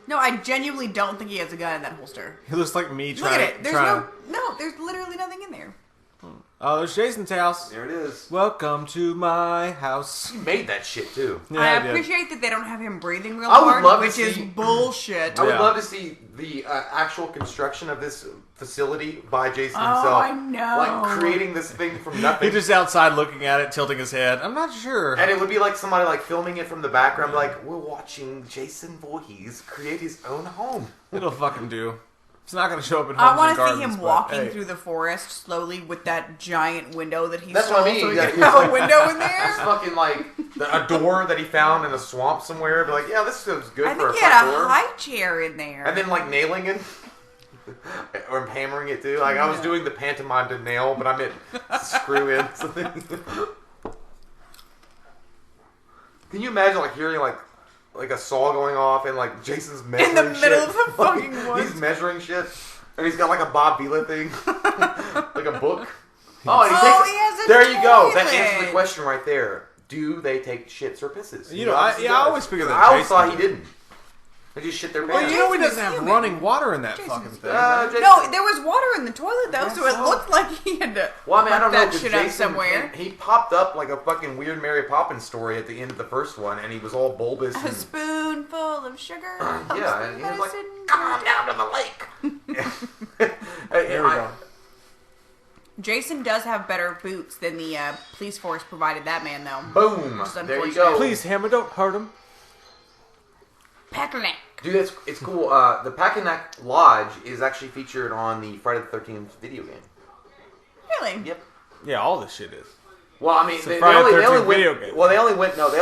No, I genuinely don't think he has a gun in that holster. He looks like me Look trying. at it. There's trying no, there's literally nothing in there. Oh, there's Jason's house. There it is. Welcome to my house. He made that shit too. Yeah, I did. appreciate that they don't have him breathing real I would hard, love to which is see- bullshit. I would Yeah. love to see the actual construction of this facility by Jason Oh, himself. I know. Like creating this thing from nothing. He's just outside looking at it, tilting his head. I'm not sure. And it would be like somebody like filming it from the background, like, we're watching Jason Voorhees create his own home. It'll fucking do. It's not going to show up in I homes want and to see gardens, him but, walking hey. through the forest slowly with that giant window that he That's stole, what I mean. so he Yeah, can he's have a like- window in It's there. fucking like a door that he found in a swamp somewhere. Be like, yeah, this is good I for a think he front had a door. high chair in there. And then like nailing it. Or hammering it too. Like I was doing the pantomime to nail, but I meant screw in something. Can you imagine like hearing like a saw going off and like Jason's measuring in the middle shit? of the fucking woods. He's measuring shit. And he's got like a Bob Vila thing. Like a book. Oh, and he has a there you go. That toilet. answers the question right there. Do they take shits or pisses? You know, obviously I does. always figured that I always Jason thought he did. didn't. They just shit their Well, pants. you know he Jason's doesn't have human. running water in that Jason's fucking thing. Jason- No, there was water in the toilet though, so it so. looked like he had to Well, I mean, I don't know, that 'cause shit up Jason, somewhere. he popped up like a fucking weird Mary Poppins story at the end of the first one, and he was all bulbous. A And, spoonful of sugar. yeah, and he was like, medicine. come on down to the lake. There we go. Jason does have better boots than the police force provided that man, though. Boom. Just There you unfortunate. go. Please, Hammer, don't hurt him. Packanack. Dude, it's cool. The Packanack Lodge is actually featured on the Friday the 13th video game. Really? Yep. Yeah, all this shit is. Well, I mean, It's a they Friday only, the they only 13th went. video game. Well, they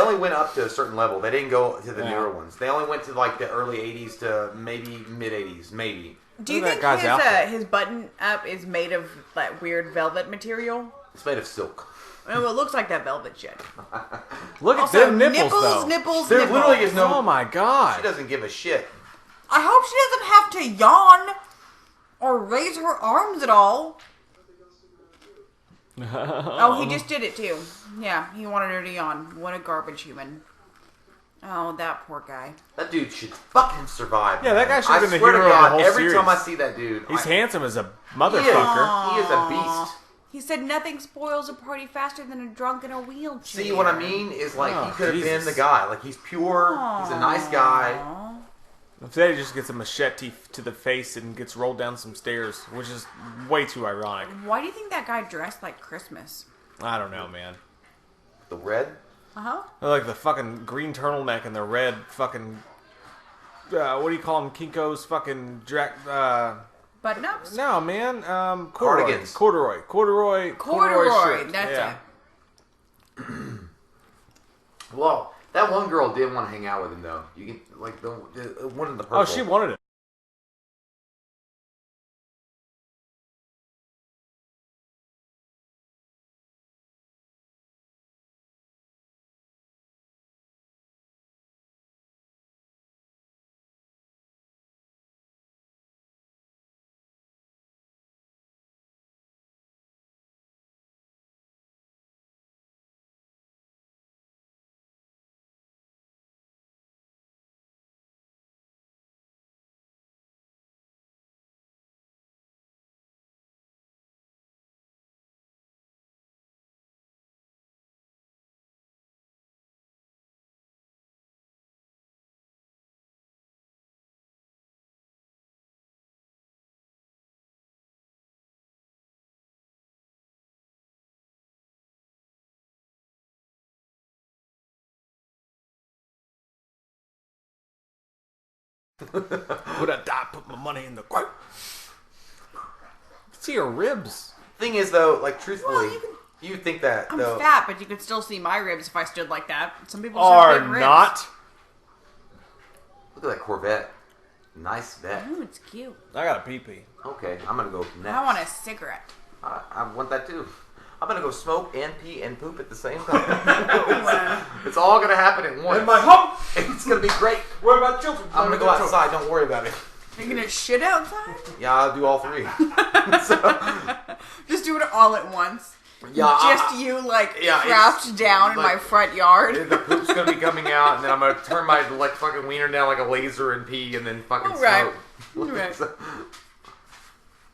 only went up to a certain level. They didn't go to the Yeah. newer ones. They only went to like the early '80s to maybe mid '80s, maybe. Do you Look at think that guy's outfit. his button up is made of that weird velvet material? It's made of silk. Oh, it looks like that velvet shit. Look at Also, them nipples, though. nipples. There literally is no. Oh my She god. doesn't give a shit. I hope she doesn't have to yawn or raise her arms at all. Oh, he just did it too. Yeah, he wanted her to yawn. What a garbage human. Oh, that poor guy. That dude should fucking survive. Yeah, that guy man. should have I been the swear to hero of the God, whole every series. time I see that dude, He's I- handsome as a He is. motherfucker. He is a beast. He said nothing spoils a party faster than a drunk in a wheelchair. See what I mean? Is like Oh, he could have been Jesus. the guy. Like he's pure. He's a nice guy. Aw. Instead, he just gets a machete to the face and gets rolled down some stairs, which is way too ironic. Why do you think that guy dressed like Christmas? I don't know, man. The red. Uh-huh. Like the fucking green turtleneck and the red fucking. What do you call them? Kinko's fucking. Button-ups? No, man. Cardigans. Corduroy shirt. That's yeah. it. Well, that one girl did want to hang out with him though. You can like the one in the purple. Oh, she wanted it. Would I die? Put my money in the quote. See her ribs. Thing is though, like truthfully, Well, you you think that I'm though. fat, but you could still see my ribs if I stood like that. Some people just have Are big ribs. not. Look at that Corvette. Nice vet. Ooh, it's cute. I got a pee-pee. Okay, I'm gonna go next. I want a cigarette. I want that too. I'm gonna go smoke and pee and poop at the same time. It's all gonna happen at once. hump. It's gonna be great. What about children? I'm gonna go outside. Don't worry about it. You're gonna shit outside? Yeah, I'll do all three. Just do it all at once. Yeah, Just you, like, yeah, crouched it's down in like- my front yard. The poop's gonna be coming out, and then I'm gonna turn my like fucking wiener down like a laser and pee, and then fucking Right. smoke. Right.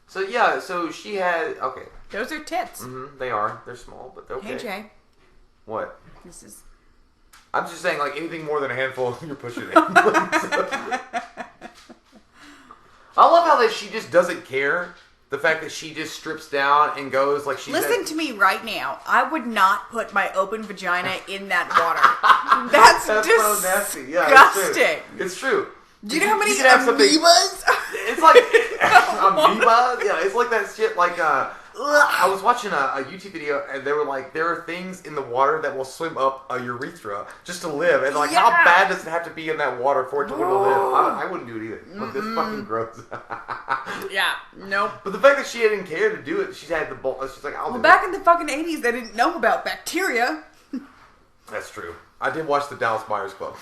So yeah, so she had okay. Those are tits. Mm-hmm, they are. They're small, but okay. Hey, Jay. What? This is... I'm just saying, like, anything more than a handful, you're pushing it. I love how that she just doesn't care. The fact that she just strips down and goes like she's... Listen to me right now. I would not put my open vagina in that water. That's so nasty. Yeah, disgusting. It's true. Do you know how many could have something- amoebas? It's like amoeba. Yeah, it's like that shit. Like I was watching a YouTube video, and they were like, there are things in the water that will swim up a urethra just to live, and like, how bad does it have to be in that water for it to want to live? I wouldn't do it either. Like, this fucking gross. Yeah, nope. But the fact that she didn't care to do it, she had the ball. She's like, I'll do Back it. in the fucking 80s, they didn't know about bacteria. That's true. I did watch the Dallas Buyers Club.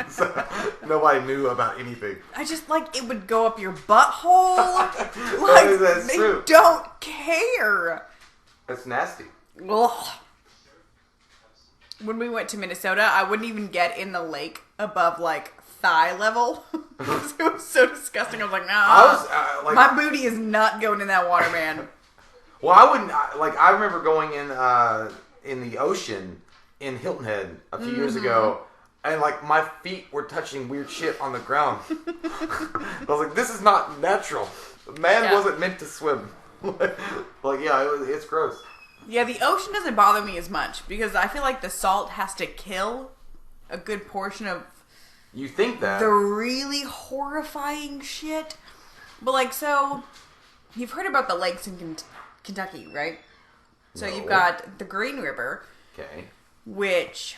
So, nobody knew about anything. I just, like, it would go up your butthole. Like, That's they true. don't care. That's nasty. Ugh. When we went to Minnesota, I wouldn't even get in the lake above, like, thigh level. It was so disgusting. I was like, nah. I was like, my booty is not going in that water, man. well, I wouldn't like. I remember going in the ocean in Hilton Head a few years ago, and like my feet were touching weird shit on the ground. I was like, this is not natural. Man wasn't meant to swim. Like, yeah, it's gross. Yeah, the ocean doesn't bother me as much because I feel like the salt has to kill a good portion of You think that? the really horrifying shit. But like, so you've heard about the lakes in Kentucky, right? So No. you've got the Green River, Okay. which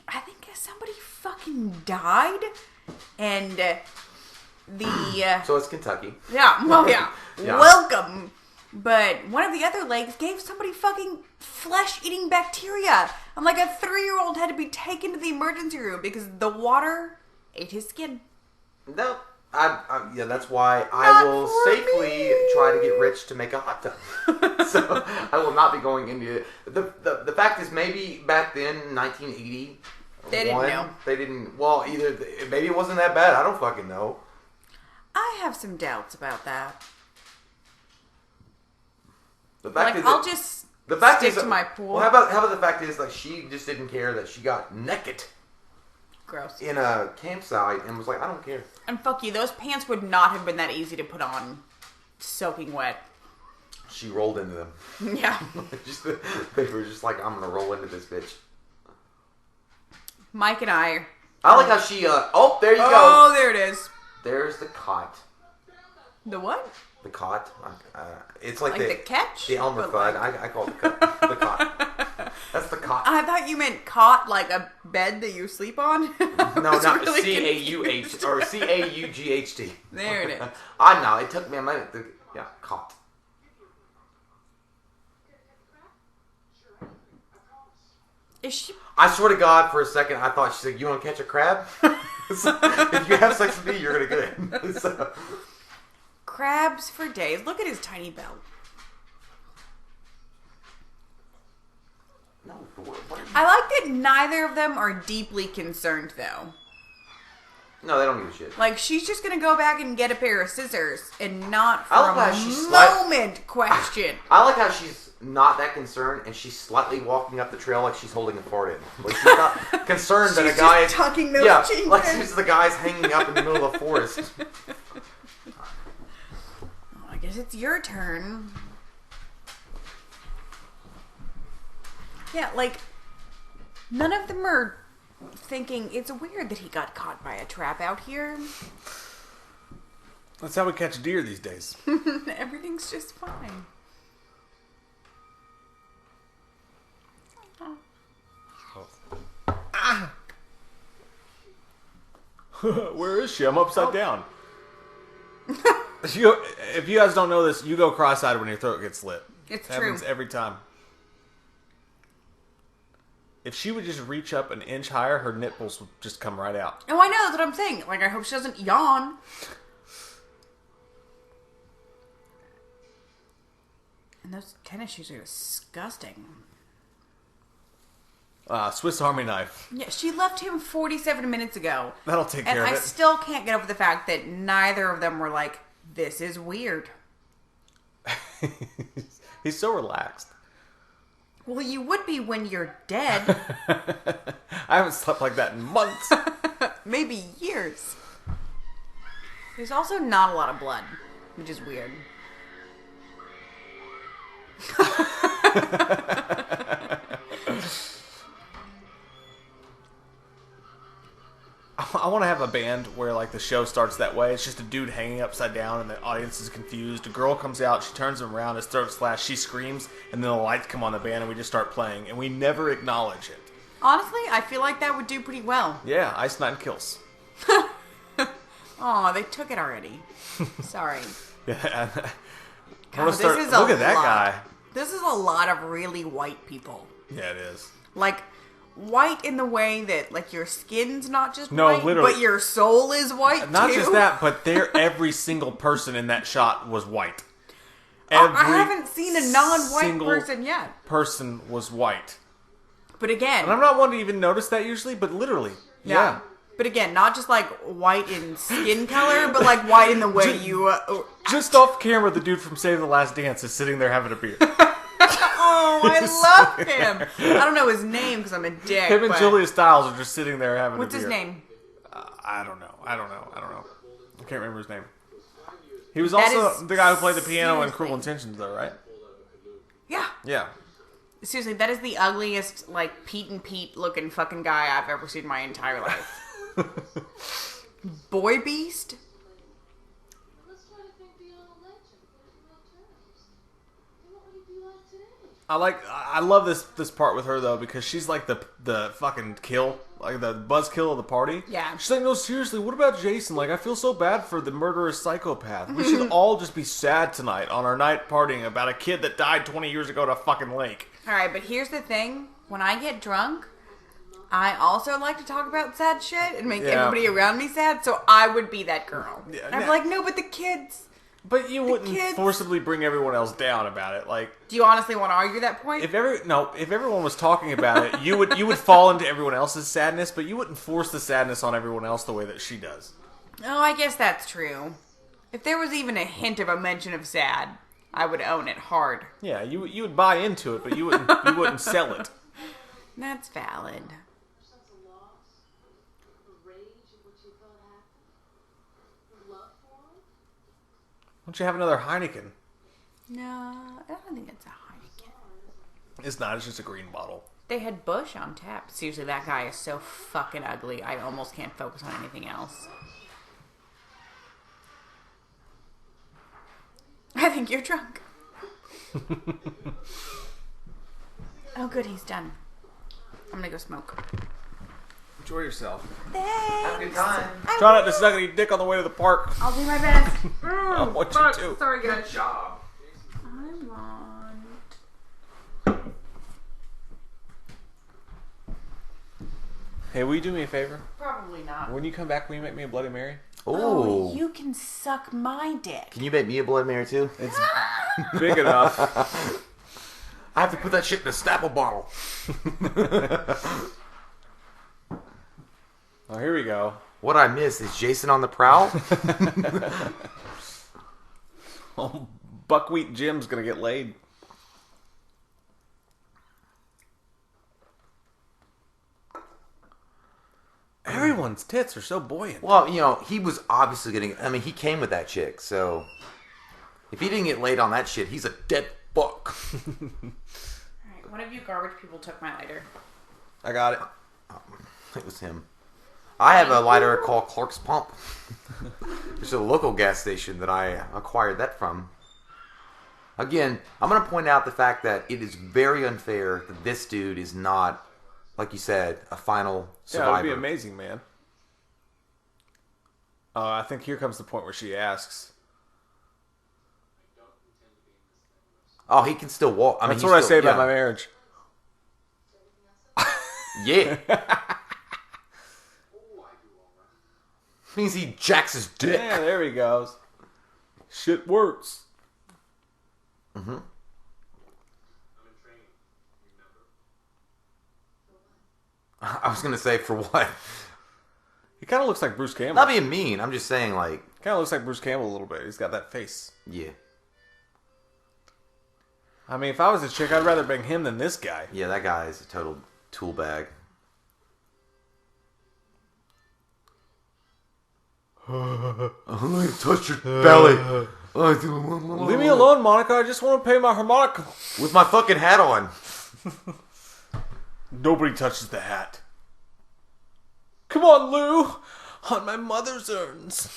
I think somebody fucking died, and the So it's Kentucky. yeah, well, yeah, Yeah. welcome. But one of the other lakes gave somebody fucking flesh-eating bacteria. And like a 3-year-old had to be taken to the emergency room because the water ate his skin. No. Yeah, that's why I Not will for safely me. try to get rich to make a hot tub. So I will not be going into it. The fact is, maybe back then, 1980, They didn't know. They didn't. Well, either maybe it wasn't that bad. I don't fucking know. I have some doubts about that. The fact Like, is, I'll just the fact stick is, to my pool. Well, how about the fact is, like, she just didn't care that she got naked Gross. in a campsite and was like, I don't care. And fuck you, those pants would not have been that easy to put on soaking wet. She rolled into them. Yeah. They were just like, I'm gonna roll into this bitch. Mike and I. I like how she. Oh, there you go. Oh, there it is. There's the cot. The what? The cot. It's like, Like the catch? The Elmer But Fudd. I call it the cot. The cot. That's the cot. I thought you meant cot like a bed that you sleep on. No, not really C-A-U-H confused. or C-A-U-G-H-T. There it is. I know. It took me a minute. Yeah, cot. Is she? I swear to God, for a second, I thought she said, "You want to catch a crab? So, if you have sex with me, you're gonna get it." So, Crabs for days. Look at his tiny belt. no, what? I like that neither of them are deeply concerned, though. No, they don't give a shit. Like, she's just gonna go back and get a pair of scissors and not for I like a how she's moment question. I like how she's not that concerned, and she's slightly walking up the trail like she's holding a fart in. Like, she's not concerned that She's a guy just tucking those yeah, cheeks like in. she's the guy's hanging up in the middle of the forest. I guess it's your turn. Yeah, like, none of them are thinking it's weird that he got caught by a trap out here. That's how we catch deer these days. Everything's just fine. Where is she? I'm upside down. If you guys don't know this, you go cross-eyed when your throat gets slit. It's Happens true. every time. If she would just reach up an inch higher, her nipples would just come right out. Oh, I know, that's what I'm saying. Like, I hope she doesn't yawn. And those tennis shoes are disgusting. Swiss Army knife. Yeah, she left him 47 minutes ago. That'll take And care of I it. still can't get over the fact that neither of them were like, this is weird. He's so relaxed. Well, you would be when you're dead. I haven't slept like that in months. Maybe years. There's also not a lot of blood, which is weird. I want to have a band where like the show starts that way. It's just a dude hanging upside down and the audience is confused. A girl comes out, she turns him around, his throat slash, she screams, and then the lights come on the band and we just start playing and we never acknowledge it. Honestly, I feel like that would do pretty well. Yeah, Ice Nine Kills. Aw, they took it already. Sorry. Yeah. God, Look at that guy. This is a lot of really white people. Yeah, it is. Like, white in the way that, like, your skin's not just No, white, literally. but your soul is white, Not too. just that, but every single person in that shot was white. I Every haven't seen a non-white single person yet. person was white. But again... And I'm not one to even notice that usually, but literally. Yeah. But again, not just, like, white in skin color, but, like, white in the way you... Just off camera, the dude from Save the Last Dance is sitting there having a beer. Oh, I love him. I don't know his name because I'm a dick. Him and but- Julia Stiles are just sitting there having What's a beer. his name? I don't know. I can't remember his name. He was That also is the guy who played the piano in seriously- Cruel Intentions, though, right? Yeah. Yeah. Seriously, that is the ugliest, like, Pete and Pete looking fucking guy I've ever seen in my entire life. Boy Beast? Let's try to think beyond a legend. Put it in real terms. What would it be like today? I love this part with her though because she's like the fucking kill, like the buzzkill of the party. Yeah. She's like, no, seriously, what about Jason? Like, I feel so bad for the murderous psychopath. We should all just be sad tonight on our night partying about a kid that died 20 years ago at a fucking lake. Alright, but here's the thing. When I get drunk, I also like to talk about sad shit and make everybody around me sad, so I would be that girl. Yeah, I'd be like, no, but the kids. But you wouldn't kids. forcibly bring everyone else down about it. Like, Do you honestly want to argue that point? if everyone was talking about it, you would fall into everyone else's sadness, but you wouldn't force the sadness on everyone else the way that she does. Oh, I guess that's true. If there was even a hint of a mention of sad, I would own it hard. Yeah, you would buy into it, but you wouldn't sell it. That's valid. Sense of loss, the rage at what you thought happened, the love for him. Why don't you have another Heineken? No, I don't think it's a Heineken. It's not. It's just a green bottle. They had Bush on tap. Seriously, that guy is so fucking ugly. I almost can't focus on anything else. I think you're drunk. Oh, good, he's done. I'm gonna go smoke. Enjoy yourself. Have a good time. Try not to suck any dick on the way to the park. I'll do my best. I want you to. Sorry, guys. Good job. I want... Hey, will you do me a favor? Probably not. When you come back, will you make me a Bloody Mary? Oh, Ooh. you can suck my dick. Can you make me a Blood Mary too? It's big enough. I have to put that shit in a Snapple bottle. Oh, here we go. What I missed is Jason on the prowl. Oh, Buckwheat Jim's gonna get laid. Everyone's tits are so buoyant. Well, you know, he was obviously getting. I mean, he came with that chick, so if he didn't get laid on that shit, he's a dead fuck. Alright, one of you garbage people took my lighter. I got it. It was him. I have a lighter called Clark's Pump. There's a local gas station that I acquired that from. Again, I'm going to point out the fact that it is very unfair that this dude is not, like you said, a final survivor. Yeah, it would be amazing, man. I think here comes the point where she asks. Oh, he can still walk. I mean, That's he's what I still- say about yeah. my marriage. Yeah. Means he jacks his dick. Yeah, there he goes. Shit works. Mm-hmm. I'm in training. Remember? I was going to say, for what? He kind of looks like Bruce Campbell. Not being mean. I'm just saying, like, Kind of looks like Bruce Campbell a little bit. He's got that face. yeah. I mean, if I was a chick, I'd rather bang him than this guy. Yeah, that guy is a total tool bag. Touch your belly. Leave me alone, Monica. I just want to pay my harmonica. With my fucking hat on. Nobody touches the hat. Come on, Lou. On my mother's urns.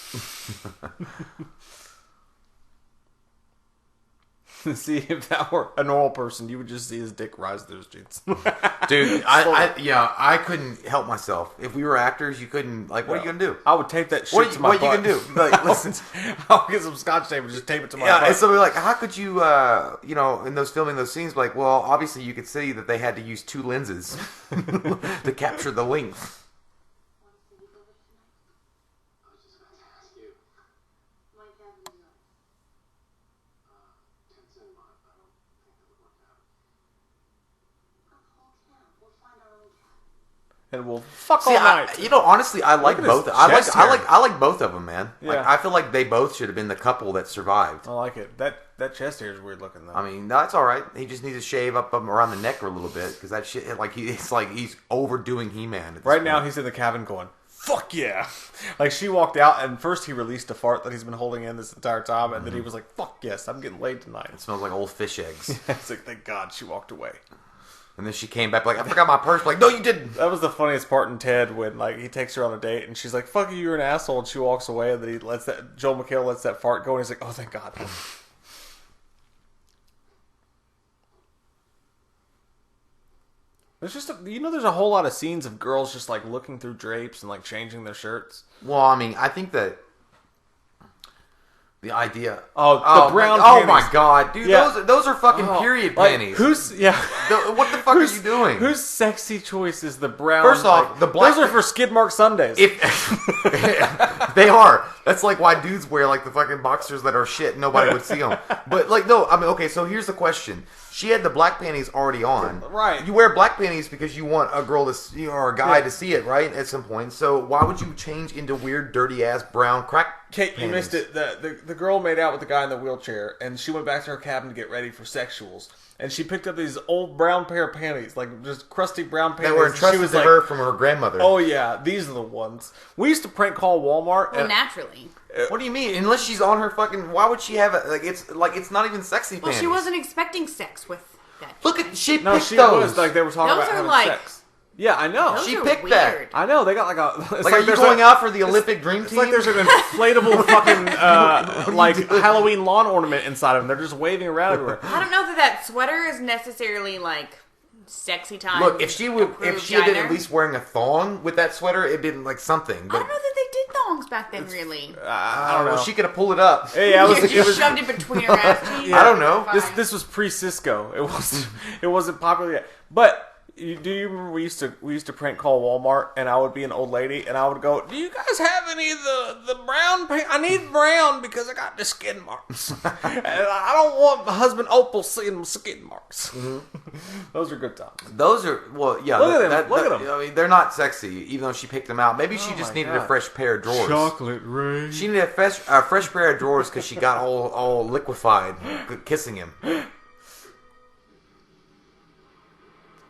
See, if that were a normal person, you would just see his dick rise through his jeans. Dude, I couldn't help myself. If we were actors, you couldn't, like, what are you going to do? I would tape that shit to my butt. What are you going to do? Like, listen. I'll get some scotch tape and just tape it to my Yeah, butt. and so we're like, how could you, in those filming those scenes, like, well, obviously you could see that they had to use 2 lenses to capture the length. I was just about to ask you. My cabin is nice. 10 cent lot. I don't think that would work out. A whole camp. We'll find our own cabin. And we'll fuck See, all night. honestly, I like at both. his I chest hair. like both of them, man. Like, Yeah. I feel like they both should have been the couple that survived. I like it. That chest hair is weird looking, though. I mean, no, it's all right. He just needs to shave up around the neck a little bit because that shit, like, it's like he's overdoing He-Man. At this Right now, point. he's in the cabin going, fuck yeah. Like, she walked out, and first he released a fart that he's been holding in this entire time, and then he was like, fuck yes, I'm getting laid tonight. It smells like old fish eggs. It's like, thank God she walked away. And then she came back like, I forgot my purse. Like, no, you didn't. That was the funniest part in Ted when, like, he takes her on a date, and she's like, fuck you, you're an asshole, and she walks away, and then he lets Joel McHale lets that fart go, and he's like, oh, thank God. There's just, there's a whole lot of scenes of girls just, like, looking through drapes and, like, changing their shirts. Well, I mean, I think that the idea. Oh, the brown Oh panties. my God, dude, Yeah. those are fucking period Like, panties. What the fuck are you doing? Whose sexy choice is the brown? First off, like, the black- those are for skid mark Sundays. If they are, that's like why dudes wear like the fucking boxers that are shit. Nobody would see them. But like, no, I mean, okay. So here's the question: she had the black panties already on, Right. You wear black panties because you want a girl to see, or a guy to see it, right? At some point. So why would you change into weird, dirty ass brown crack? Kate, you panties? missed it. The girl made out with the guy in the wheelchair, and she went back to her cabin to get ready for sexuals. And she picked up these old brown pair of panties, like just crusty brown panties. That were and entrusted she was to like, her from her grandmother. oh yeah, these are the ones. We used to prank call Walmart. Well, and naturally. What do you mean? Unless she's on her fucking, why would she have it? Like it's not even sexy Well, panties. she wasn't expecting sex with that. Look at she no, picked she those. was like they were talking Those about are having like- sex. Yeah, I know. Those she are picked weird. that. I know. They got like a. It's Like, are you there's going a- out for the Olympic Dream It's Team? like there's an inflatable fucking like Halloween lawn ornament inside of them. They're just waving around everywhere. I don't know that sweater is necessarily like sexy time. Look, if she had approved been either. at least wearing a thong with that sweater, it'd been like something. I But don't know that they did thongs back then, really. I don't know. well, she could have pulled it up. Hey, I was. She shoved it between her ass cheeks. I don't know. Fine. This was pre Cisco. It wasn't popular yet. But do you remember we used to prank call Walmart, and I would be an old lady, and I would go, "Do you guys have any of the brown paint? I need brown because I got the skin marks, and I don't want my husband Opal seeing my skin marks." Those are good times. Those are yeah. Look at them, look at them. I mean, they're not sexy, even though she picked them out. Maybe she just my needed God. a fresh pair of drawers. Chocolate rain. She needed a fresh pair of drawers because she got all liquefied kissing him.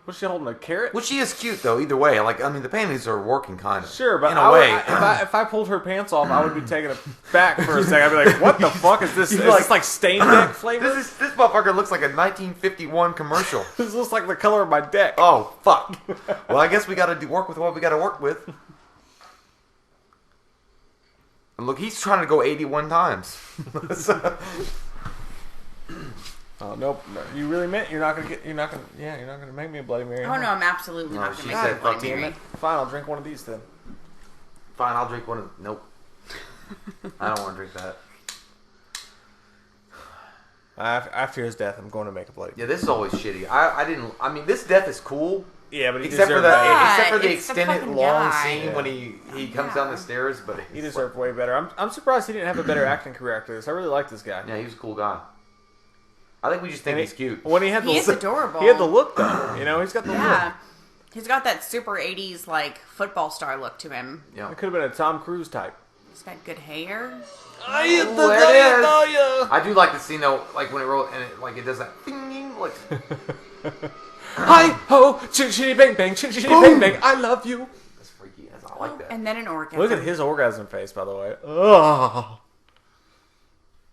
Was she holding a carrot? Well, she is cute though. Either way, like I mean, the panties are working kind of. Sure, but in a way. if I pulled her pants off, I would be taking it back for a second. I'd be like, "What the fuck is this? Is You're this like stain deck flavor? This motherfucker looks like a 1951 commercial. This looks like the color of my deck." Oh fuck! Well, I guess we got to work with what we got to work with. And look, he's trying to go 81 times. Oh nope! No, you really meant you're not gonna make me a Bloody Mary. Oh no, I'm absolutely No, not she going to said make Bloody fuck you, Mary. man. Fine, I'll drink one of these then. Fine, I'll drink one of. Nope. I don't want to drink that. After his death, I'm going to make a Bloody. Yeah, this is always shitty. I mean, this death is cool. Yeah, but he Except for deserved better. the It's the extended fucking long guy. scene when he comes down the stairs, but He deserved way better. I'm surprised he didn't have a better acting career after this. I really like this guy. Yeah, he was a cool guy. I think we just think And he's cute. When he had He the is look, adorable. He had the look though. You know, he's got the Yeah. look. He's got that super 80s, like, football star look to him. Yeah. It could have been a Tom Cruise type. He's got good hair. There it is. I do like the scene though, like when it rolls and it does that ding, Like, Hi ho, chin chinny bang bang, chin chinny bang bang. I love you. that's freaky. I like that. And then an orgasm. Look at his orgasm face, by the way. Oh.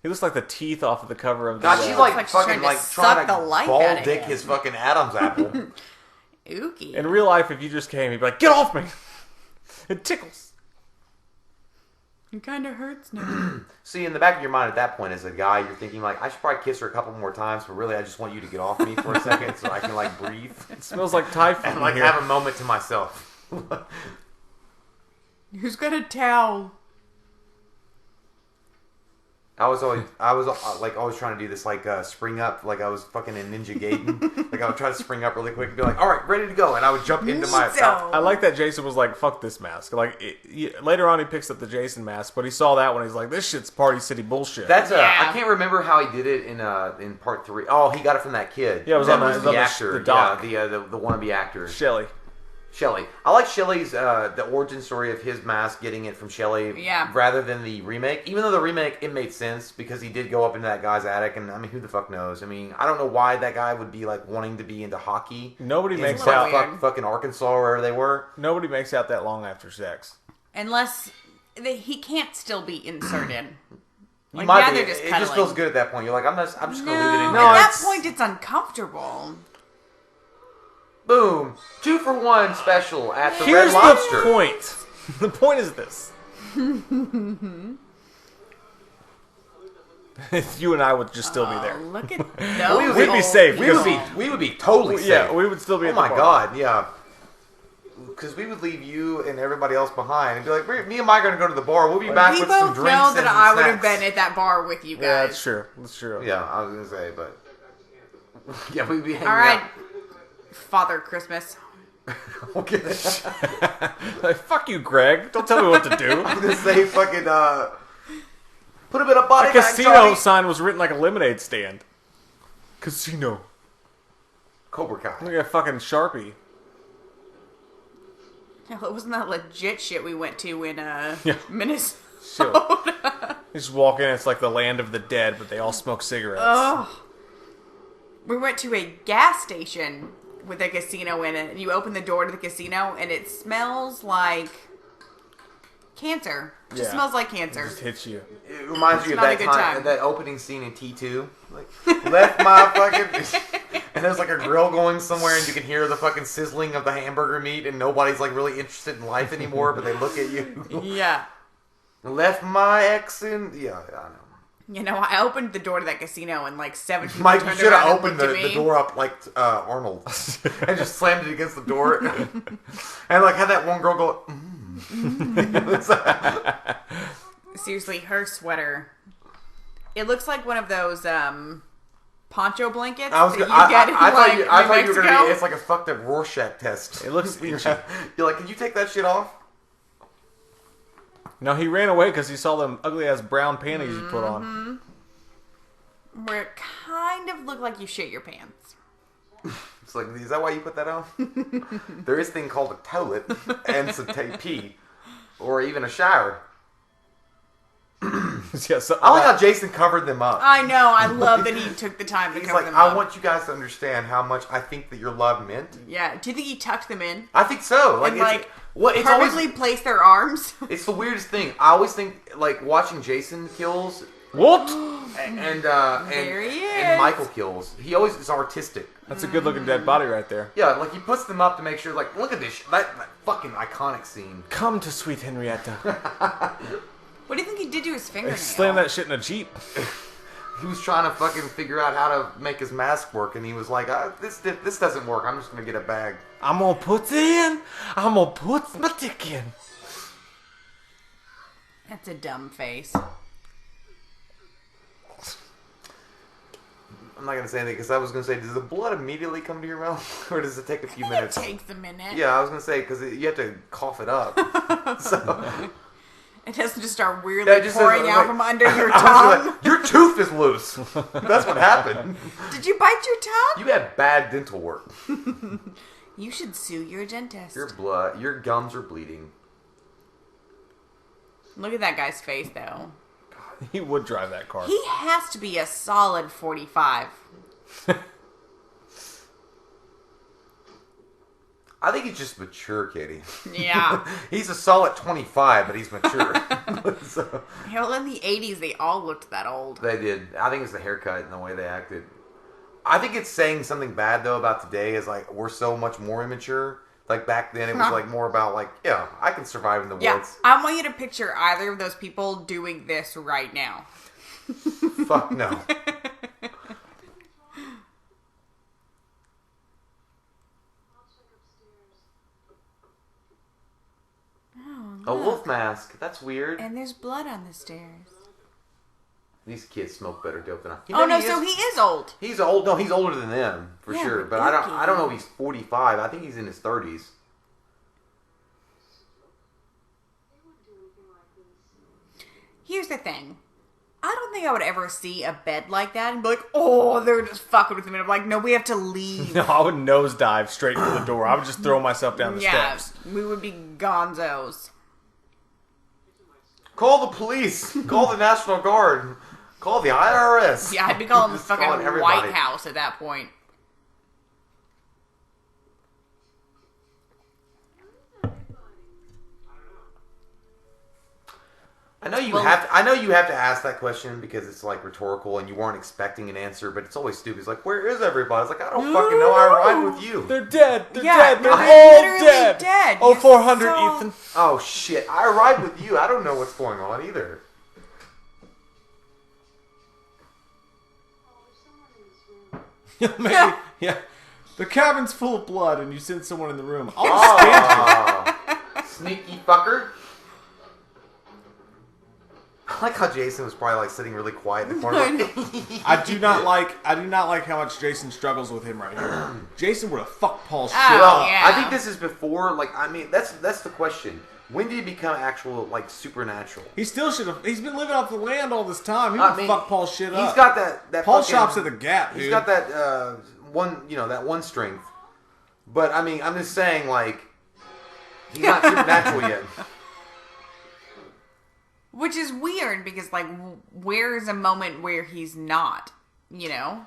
He looks like the teeth off of the cover of the. God, she's like like she's fucking trying to like suck trying the to life ball out of dick him. his fucking Adam's apple. Ookie. In real life, if you just came, he'd be like, "Get off me!" It tickles. It kind of hurts now. See, in the back of your mind at that point, as a guy, you're thinking like, I should probably kiss her a couple more times, but really, I just want you to get off me for a second so I can like breathe It smells like Thai food and like here. have a moment to myself. Who's got a towel? I was always trying to do this like spring up, like I was fucking in Ninja Gaiden. Like I would try to spring up really quick and be like, all right, ready to go, and I would jump into my. Neato. I like that Jason was like, "Fuck this mask." Like later on, he picks up the Jason mask, but he saw that one. He's like, "This shit's Party City bullshit." That's Yeah. I can't remember how he did it in part 3. Oh, he got it from that kid. Yeah, it was That on the actor. the doc. Yeah, the wannabe actor. Shelley. Shelley. I like Shelley's the origin story of his mask, getting it from Shelley, Yeah. rather than the remake. Even though the remake, it made sense because he did go up into that guy's attic, and I mean, who the fuck knows? I mean, I don't know why that guy would be like wanting to be into hockey. Nobody in makes a little out. weird. fucking Arkansas, or wherever they were. Nobody makes out that long after sex. Unless he can't still be inserted. You Like, might yeah, be. they're just It just cuddling. feels good at that point. You're like, I'm just gonna leave it in No, there. No, at that it's- point it's uncomfortable. Boom, 2-for-1 special at the Here's Red Lobster. the point. The point is this. You and I would just still be there. Oh, look at those. We'd be old safe. people. We would be totally safe. Yeah, we would still be Oh at the my bar. god, yeah. Because we would leave you and everybody else behind and be like, me and Mike are going to go to the bar. We'll be back We with some both drinks know and that some I would have snacks. been at that bar with you guys. Yeah, that's true. That's true. Yeah, I was going to say, but... Yeah, we'd be hanging All right, out. Father Christmas. Okay. Like, fuck you, Greg. Don't tell me what to do. I'm going to say fucking, put a bit of body The back, casino Johnny. sign was written like a lemonade stand. Casino. Cobra Kai. Look at a fucking Sharpie. Hell, it wasn't that legit shit we went to in Yeah. Minnesota. So, you just walk in, it's like the land of the dead, but they all smoke cigarettes. Ugh. We went to a gas station with a casino in it, and you open the door to the casino, and it smells like cancer. It just Yeah. smells like It cancer. just hits you. It reminds me of not a that good time, time. that opening scene in T2. Like, left my fucking... And there's like a grill going somewhere, and you can hear the fucking sizzling of the hamburger meat, and nobody's like really interested in life anymore, but they look at you. Yeah. Left my ex in... Yeah, I know. You know, I opened the door to that casino, and like 7 people Mike, you turned should have around and opened looked the at me. door up like Arnold, and just slammed it against the door, and like had that one girl go. Seriously, her sweater. It looks like one of those poncho blankets I was. that Gonna, you get in I thought like you. I thought you were Mexico. gonna be. It's like a fucked up Rorschach test. It looks you're, itchy. you're like, can you take that shit off? No, he ran away because he saw them ugly ass brown panties you put on. Where it kind of looked like you shit your pants. It's like, is that why you put that on? There is a thing called a toilet and some pee, or even a shower. Yeah, so, I like how Jason covered them up. I know. I love that he took the time to He's cover like, them I up. want you guys to understand how much I think that your love meant. Yeah. Do you think he tucked them in? I think so. Like, And it's, like well, it's perfectly always, placed their arms? it's the weirdest thing. I always think, like, watching Jason kills what? and There he and is. Michael kills. He always is artistic. That's a good looking dead body right there. Yeah, like he puts them up to make sure. Like, look at this that fucking iconic scene. Come to sweet Henrietta. What do you think he did to his fingernail? Slam that shit in a Jeep. He was trying to fucking figure out how to make his mask work, and he was like, "This doesn't work. I'm just gonna get a bag." I'm gonna put it in. I'm gonna put my dick in. That's a dumb face. I'm not gonna say anything because I was gonna say, does the blood immediately come to your mouth, or does it take a few It minutes? takes a minute. Yeah, I was gonna say because you have to cough it up. So It doesn't just start weirdly Yeah, it just pouring says, out like- from under your I was tongue. like, your tooth is loose. That's what happened. Did you bite your tongue? You had bad dental work. You should sue your dentist. Your gums are bleeding. Look at that guy's face, though. He would drive that car. He has to be a solid 45. I think he's just mature, Katie. Yeah. He's a solid 25, but he's mature. So, Hell, in the 80s, they all looked that old. they did. I think it's the haircut and the way they acted. I think it's saying something bad, though, about today is, like, we're so much more immature. Like, back then, it was, like, more about, like, yeah, I can survive in the Yeah, woods. I want you to picture either of those people doing this right now. Fuck no. A wolf mask. That's weird. And there's blood on the stairs. These kids smoke better dope than I. Oh no, so he is old. He's old. No, he's older than them for Yeah, sure. But but I don't know if he's 45. I think he's in his 30s. Here's the thing. I don't think I would ever see a bed like that and be like, oh, they're just fucking with me. And I'm like, no, we have to leave. No, I would nosedive straight for the door. I would just throw myself down the Yeah, steps. we would be gonzos. Call the police. Call the National Guard. Call the IRS. Yeah, I'd be calling the Just fucking calling everybody. White House at that point. I know you Well- have. I know you have to ask that question because it's like rhetorical and you weren't expecting an answer. But it's always stupid. It's like, where is everybody? It's like, I don't fucking know. I arrived with you. They're dead. They're Yeah, dead. They're they're all literally dead. dead. Oh, You're 400, so- Ethan. Oh shit! I arrived with you. I don't know what's going on either. Maybe, yeah. The cabin's full of blood, and you send someone in the room. I'll stand Oh, sneaky fucker. I like how Jason was probably like sitting really quiet in the corner. you. I do not like how much Jason struggles with him right here. Jason would have fucked Paul's shit Oh, Well, up. yeah. I think this is before. Like, I mean, that's the question. When did he become actual like supernatural? He still should have. He's been living off the land all this time. He I would mean, fuck Paul's shit up. He's got that. Paul fucking- shops at the Gap, dude. He's got that that one strength. But I mean, I'm just saying, like, he's not supernatural yet. Which is weird because, like, where is a moment where he's not? You know?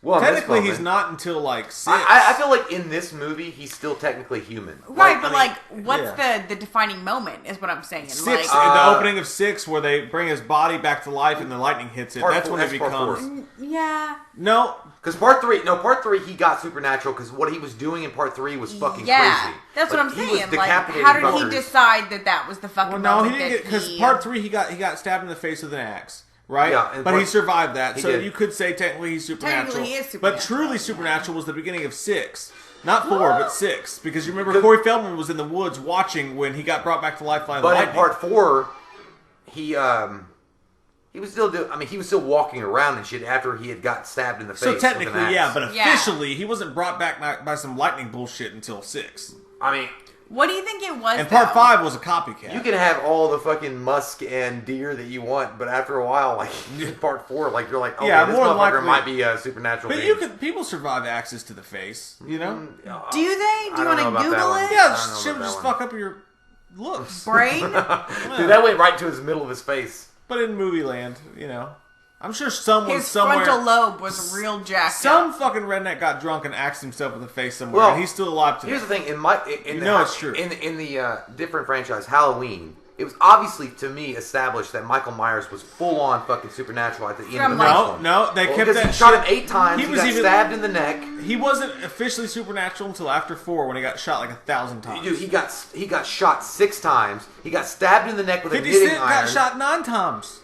Well, in this Technically, he's moment- not until like 6. I feel like in this movie, he's still technically human. Right, I but, mean, like, what's yeah. the defining moment is what I'm saying. 6, Like, the opening of 6, where they bring his body back to life and the lightning hits it. Part That's four- when it that's part becomes. yeah. No, because part three, he got supernatural because what he was doing in part 3 was fucking Yeah. crazy. That's what I'm He was saying. Like, decapitating how did fuckers. he decide that was the fucking well, no, he moment didn't that get because part 3 he got stabbed in the face with an axe. Right, Yeah, and but he part- survived that, he so did. you could say technically he's supernatural. Technically he is But supernatural, truly yeah. supernatural was the beginning of 6, not 4, but 6, because you remember Corey Feldman was in the woods watching when he got brought back to life by the But in lightning. part 4, he was still doing. I mean, he was still walking around and shit after he had got stabbed in the face. So with an technically, axe. yeah, but Yeah. officially he wasn't brought back by some lightning bullshit until 6. I mean, What do you think it was? And part though? 5 was a copycat. you can have all the fucking musk and deer that you want, but after a while, like in part 4, like you're like, oh, Yeah, this more than motherfucker likely- might be a supernatural. but being. you could people survive axes to the face, you know? Do they? Do I you don't want know to about that Google one. it? Yeah, I don't know shit would about just that one. fuck up your looks. Brain? Dude, that went right to his middle of his face. But in movie land, you know, I'm sure someone His somewhere, frontal lobe was real jacked some up. fucking redneck got drunk and axed himself in the face somewhere, Well, and he's still alive today. Here's the thing: in You know it's true. In the different franchise Halloween, it was obviously to me established that Michael Myers was full on fucking supernatural at the end From, of the like- first No, one. no, they kept because that he shot shit- him 8 times. He He, was got even- stabbed in the neck. He wasn't officially supernatural until after 4 when he got shot like 1,000 times. Dude, he got shot 6 times. He got stabbed in the neck with a 50 knitting Cent iron. got shot 9 times.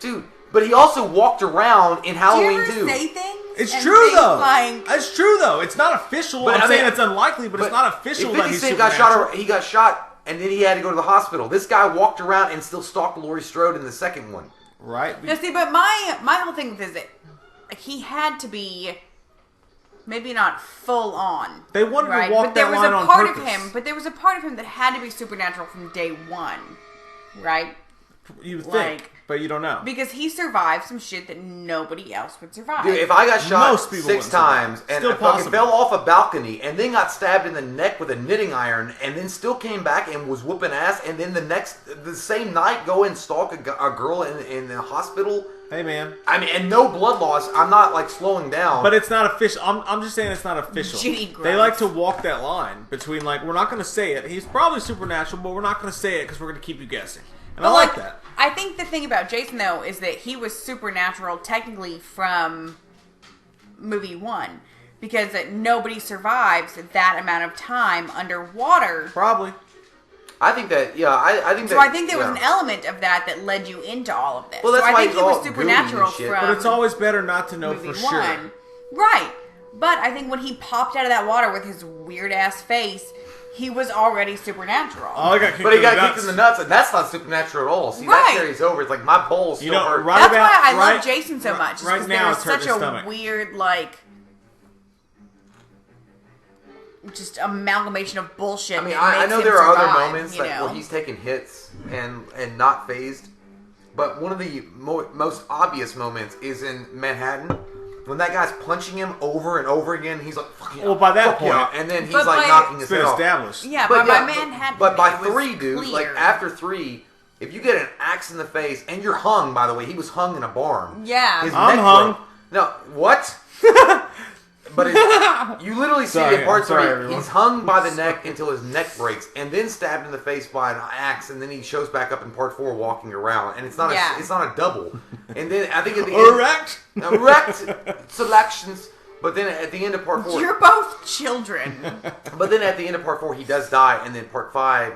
Dude, but he also walked around in Do you Halloween ever too. say things? It's and true think, though. Like, It's true though. It's not official. But, I'm I mean, saying it's unlikely, but it's not official if that 50 he's Cent supernatural. he got shot, and then he had to go to the hospital. This guy walked around and still stalked Laurie Strode in the second one. Right? no, see, but my whole thing with this is that he had to be maybe not full on. They wanted to right? walk but there that was line a on part of purpose. him. But there was a part of him that had to be supernatural from day one, right? You would think, Like- but you don't know. Because he survived some shit that nobody else would survive. Dude, if I got shot Most people 6 wouldn't survive. times and Still I fucking possible. fell off a balcony and then got stabbed in the neck with a knitting iron and then still came back and was whooping ass and then the same night go and stalk a girl in the hospital Hey, man. I mean, and no blood loss. I'm not like slowing down. But it's not official. I'm just saying it's not official. Ginny They gross. like to walk that line between, like, we're not going to say it. He's probably supernatural, but we're not going to say it because we're going to keep you guessing. And I But, like that. I think the thing about Jason, though, is that he was supernatural technically from movie 1. Because nobody survives that amount of time underwater. Probably. I think that, yeah, I think that. So I think there was yeah. an element of that led you into all of this. Well, that's so I why think he's he was all supernatural gooey and shit. from But it's always better not to know movie for sure. 1. Right. But I think when he popped out of that water with his weird-ass face, he was already supernatural. Oh, I got kicked But he in the got nuts. kicked in the nuts, and that's not supernatural at all. See, Right. that carries over. It's like my balls still You know, hurt. right That's about, why I right, love Jason so much. is Right 'cause now, there's it's hurting such his a stomach. weird, like, just amalgamation of bullshit. I mean, that I makes know him there are other survive, moments you like know? where he's taking hits and not phased. But one of the most obvious moments is in Manhattan when that guy's punching him over and over again. He's like, "Fuck yeah, Well, by that fuck yeah," point- and then he's But like by- knocking It's his been head off. established. Yeah, But but yeah, by Manhattan, but by it was 3, dude, clear. like after 3, if you get an axe in the face and you're hung, by the way, he was hung in a barn. Yeah. His I'm neck hung. broke. No, what? But you literally see Sorry, in part I'm sorry, 3, everyone. he's hung by the neck until his neck breaks, and then stabbed in the face by an axe, and then he shows back up in part 4 walking around, and it's not Yeah. it's not a double. And then I think at the end, Erect? erect selections. But then at the end of part 4, You're both children. but then at the end of part 4, he does die, and then part 5,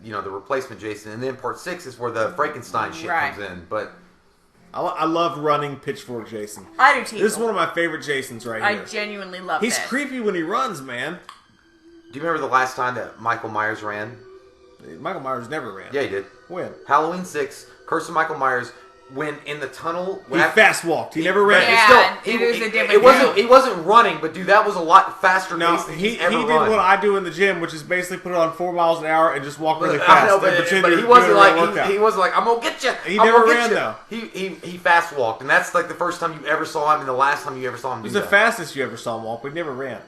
the replacement Jason, and then part 6 is where the Frankenstein shit Right. comes in. But I love running pitchfork Jason. I do too. This is one of my favorite Jasons right I here. genuinely love He's this. creepy when he runs, man. do you remember the last time that Michael Myers ran? Michael Myers never ran. Yeah, he did. When? Halloween 6, Curse of Michael Myers, when in the tunnel. He fast walked. He never ran. Yeah. it was a different deal. He wasn't running, but dude, that was a lot faster No, pace than he he's ever did run. what I do in the gym, which is basically put it on 4 miles an hour and just walk really I fast. know, and but pretend he you're wasn't doing a like real workout. he wasn't like I'm gonna get you. He I'm never gonna ran, get though. you. He fast walked, and that's like the first time you ever saw him, and the last time you ever saw him It do was the that. fastest you ever saw him walk, but he never ran.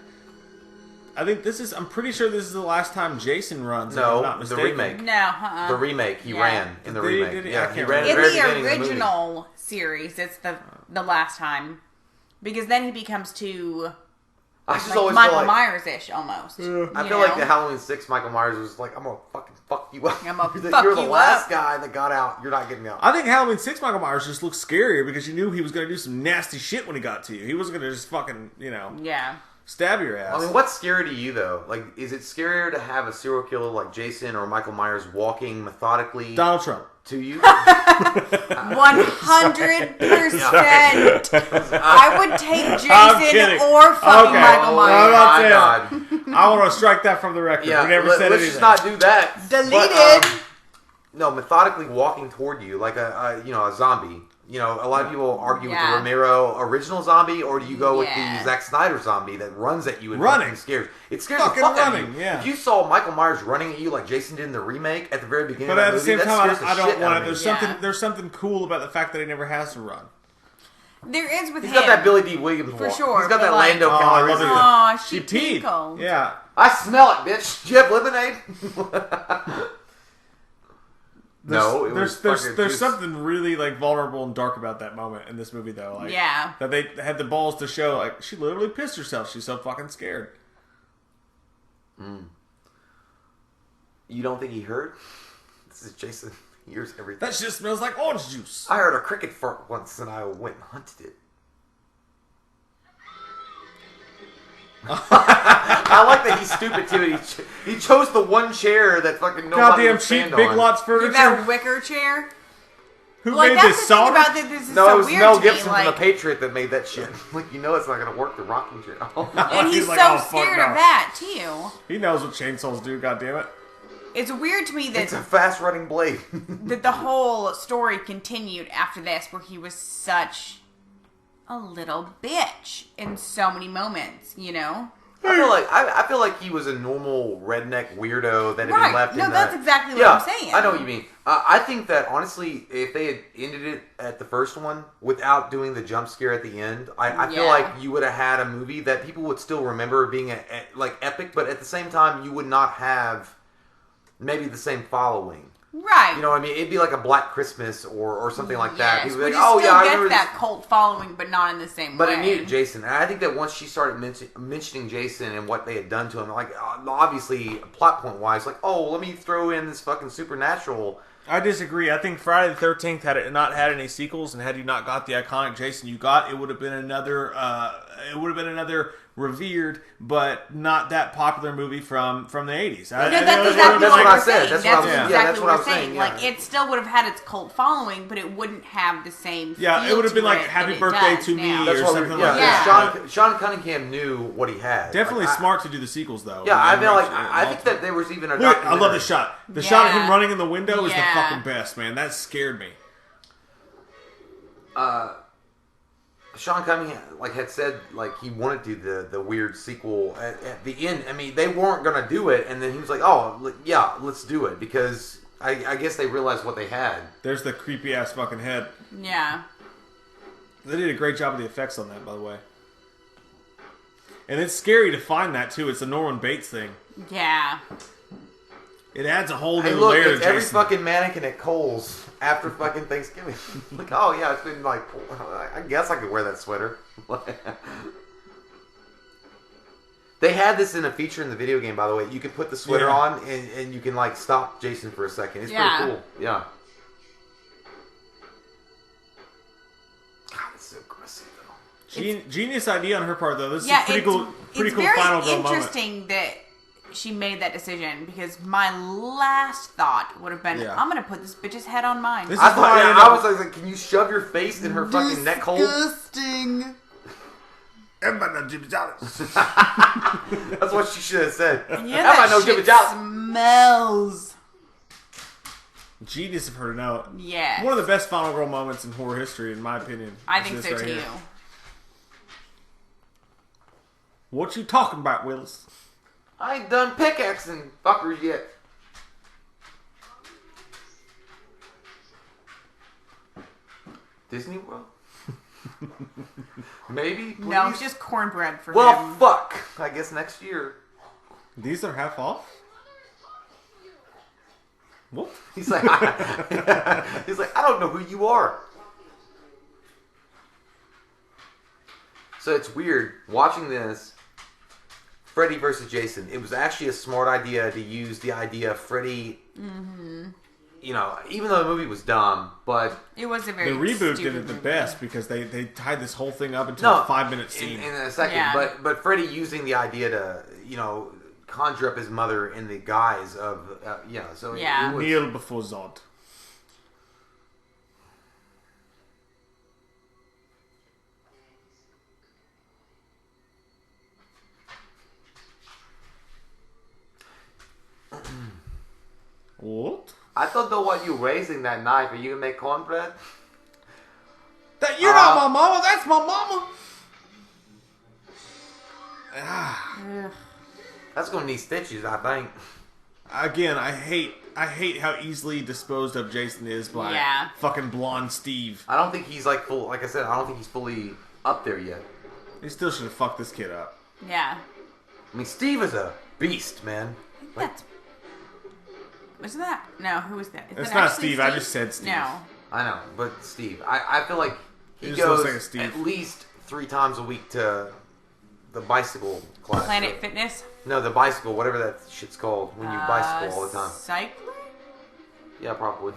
I think I'm pretty sure this is the last time Jason runs. if I'm No, not the mistaken. remake. No, The remake, he Yeah. ran in the Did he- remake. did he? I Yeah, can't he ran at In the very the beginning of the movie. original series, it's the last time. Because then he becomes too I just like always Michael feel like Myers-ish almost. I feel like the Halloween 6 Michael Myers was like, I'm gonna fucking fuck you up. I'm gonna You're fuck the you last up. guy that got out. You're not getting out. I think Halloween 6 Michael Myers just looked scarier because you knew he was going to do some nasty shit when he got to you. He wasn't going to just fucking, Yeah. stab your ass. I mean, what's scary to you though? Like, is it scarier to have a serial killer like Jason or Michael Myers walking methodically Donald Trump. to you? 100%. I would take I'm Jason kidding. or fucking Okay. Michael Oh, I'm Myers. not my saying- God. I want to strike that from the record. Yeah, we never said let's anything. just not do that. Deleted. No, methodically walking toward you like a zombie. A lot of people argue with Yeah. the Romero original zombie, or do you go with Yeah. the Zack Snyder zombie that runs at you and Running. fucking scares? It scares Fucking the fuck out of running, you. yeah. If you saw Michael Myers running at you like Jason did in the remake at the very beginning But of at the the same movie, time, that scares the I don't shit want out it. of There's me. something. Yeah. There's something cool about the fact that he never has to run. There is with He's him. got that Billy D. Williams For walk. sure, He's got but that like- Lando Oh, I love Calrissian. it. Aw, she She peed. tinkled. Yeah. I smell it, bitch. Do you have lemonade? No, it was there's fucking juice. something really like vulnerable and dark about that moment in this movie though. Like, Yeah. that they had the balls to show like she literally pissed herself. She's so fucking scared. You don't think he heard? This is Jason. He hears everything. That shit smells like orange juice. I heard a cricket fart once, and I went and hunted it. I like that he's stupid too. He chose the one chair that fucking nobody Goddamn would cheap stand Big on. Lots With furniture. that wicker chair. Who Like, made that's this? the thing Solomon? about this. This is No, so it was weird Mel to me. Gibson Like, from The Patriot that made that shit. Like, it's not going to work, the rocking chair. and he's He's like, so "Oh, fuck scared no." of that too. He knows what chainsaws do. God damn it. It's weird to me It's a that fast-running blade. that the whole story continued after this, where he was such a little bitch in so many moments. You know. I feel like he was a normal redneck weirdo that had Right. been left No, in that's the... exactly what Yeah, I'm saying. I know what you mean. I think that, honestly, if they had ended it at the first one without doing the jump scare at the end, I feel Yeah. like you would have had a movie that people would still remember being like epic, but at the same time, you would not have maybe the same following. Right. You know what I mean? It'd be like a Black Christmas or something like that. Yes, People would which be like, oh, still yeah, I gets remember that this. cult following, but not in the same But way. it needed Jason. And I think that once she started mentioning Jason and what they had done to him, like, obviously, plot point wise, like, oh, let me throw in this fucking supernatural. I disagree. I think Friday the 13th, had it not had any sequels, and had you not got the iconic Jason you got, it would have been another. Revered, but not that popular movie from the 80s. That's exactly what I said. That's exactly what what we're saying. Like, it still would have had its cult following, but it wouldn't have the same feel it would have been like that Happy it Birthday does to Me now. or something like that. Sean Cunningham knew what he had. Definitely smart to do the sequels, though. Yeah, I think that there was even a Look, I love the shot. The shot of him running in the window is the Yeah. fucking best, man. That scared me. Sean Cunningham had said he wanted to do the weird sequel at the end. I mean, they weren't gonna do it, and then he was like, "Oh, yeah, let's do it," because I guess they realized what they had. There's the creepy ass fucking head. Yeah. They did a great job of the effects on that, by the way. And it's scary to find that too. It's a Norman Bates thing. Yeah. It adds a whole new Hey, look, layer to it's Jason. every fucking mannequin at Kohl's after fucking Thanksgiving. Like, oh yeah, it's been I guess I could wear that sweater. They had this in a feature in the video game, by the way. You can put the sweater on and you can stop Jason for a second. It's pretty cool. Yeah. God, it's so aggressive though. Genius idea on her part, though. This is Yeah, a pretty cool it's final girl very moment. interesting that she made that decision, because my last thought would have been, I'm going to put this bitch's head on mine. This is I why I was like, can you shove your face in her fucking neck hole? Disgusting. That's what she should have said. And yeah, How about that no shit Jibba Jabba? smells. Genius of her to know it. Yes. One of the best final girl moments in horror history, in my opinion. I is think this so right too. here. What you talking about, Willis? I ain't done pickaxing fuckers yet. Disney World? Maybe? Please? No, it's just cornbread for Well, him. fuck. I guess next year. These are half off? What? He's like, I don't know who you are. So it's weird watching this. Freddy versus Jason. It was actually a smart idea to use the idea of Freddy. Mm-hmm. You know, even though the movie was dumb, but It was a very The reboot did stupid it the movie. best because they tied this whole thing up into a 5-minute scene. in a second. Yeah. But Freddy using the idea to conjure up his mother in the guise of So Yeah. it was, Kneel before Zod. What? I thought though, while you raising that knife, are you gonna make cornbread? That you're not my mama. That's my mama. That's gonna need stitches, I think. Again, I hate how easily disposed of Jason is by fucking blonde Steve. I don't think he's full. Like I said, I don't think he's fully up there yet. He still should have fucked this kid up. Yeah. I mean, Steve is a beast, man. That's... Wasn't that? No, who was that? Is It's that not actually Steve, I just said Steve. No. I know, but Steve, I feel like he He just looks goes like a Steve. at least 3 times a week to the bicycle class. Planet Fitness? No, the bicycle, whatever that shit's called when you bicycle all the time. Cycling? Yeah, probably.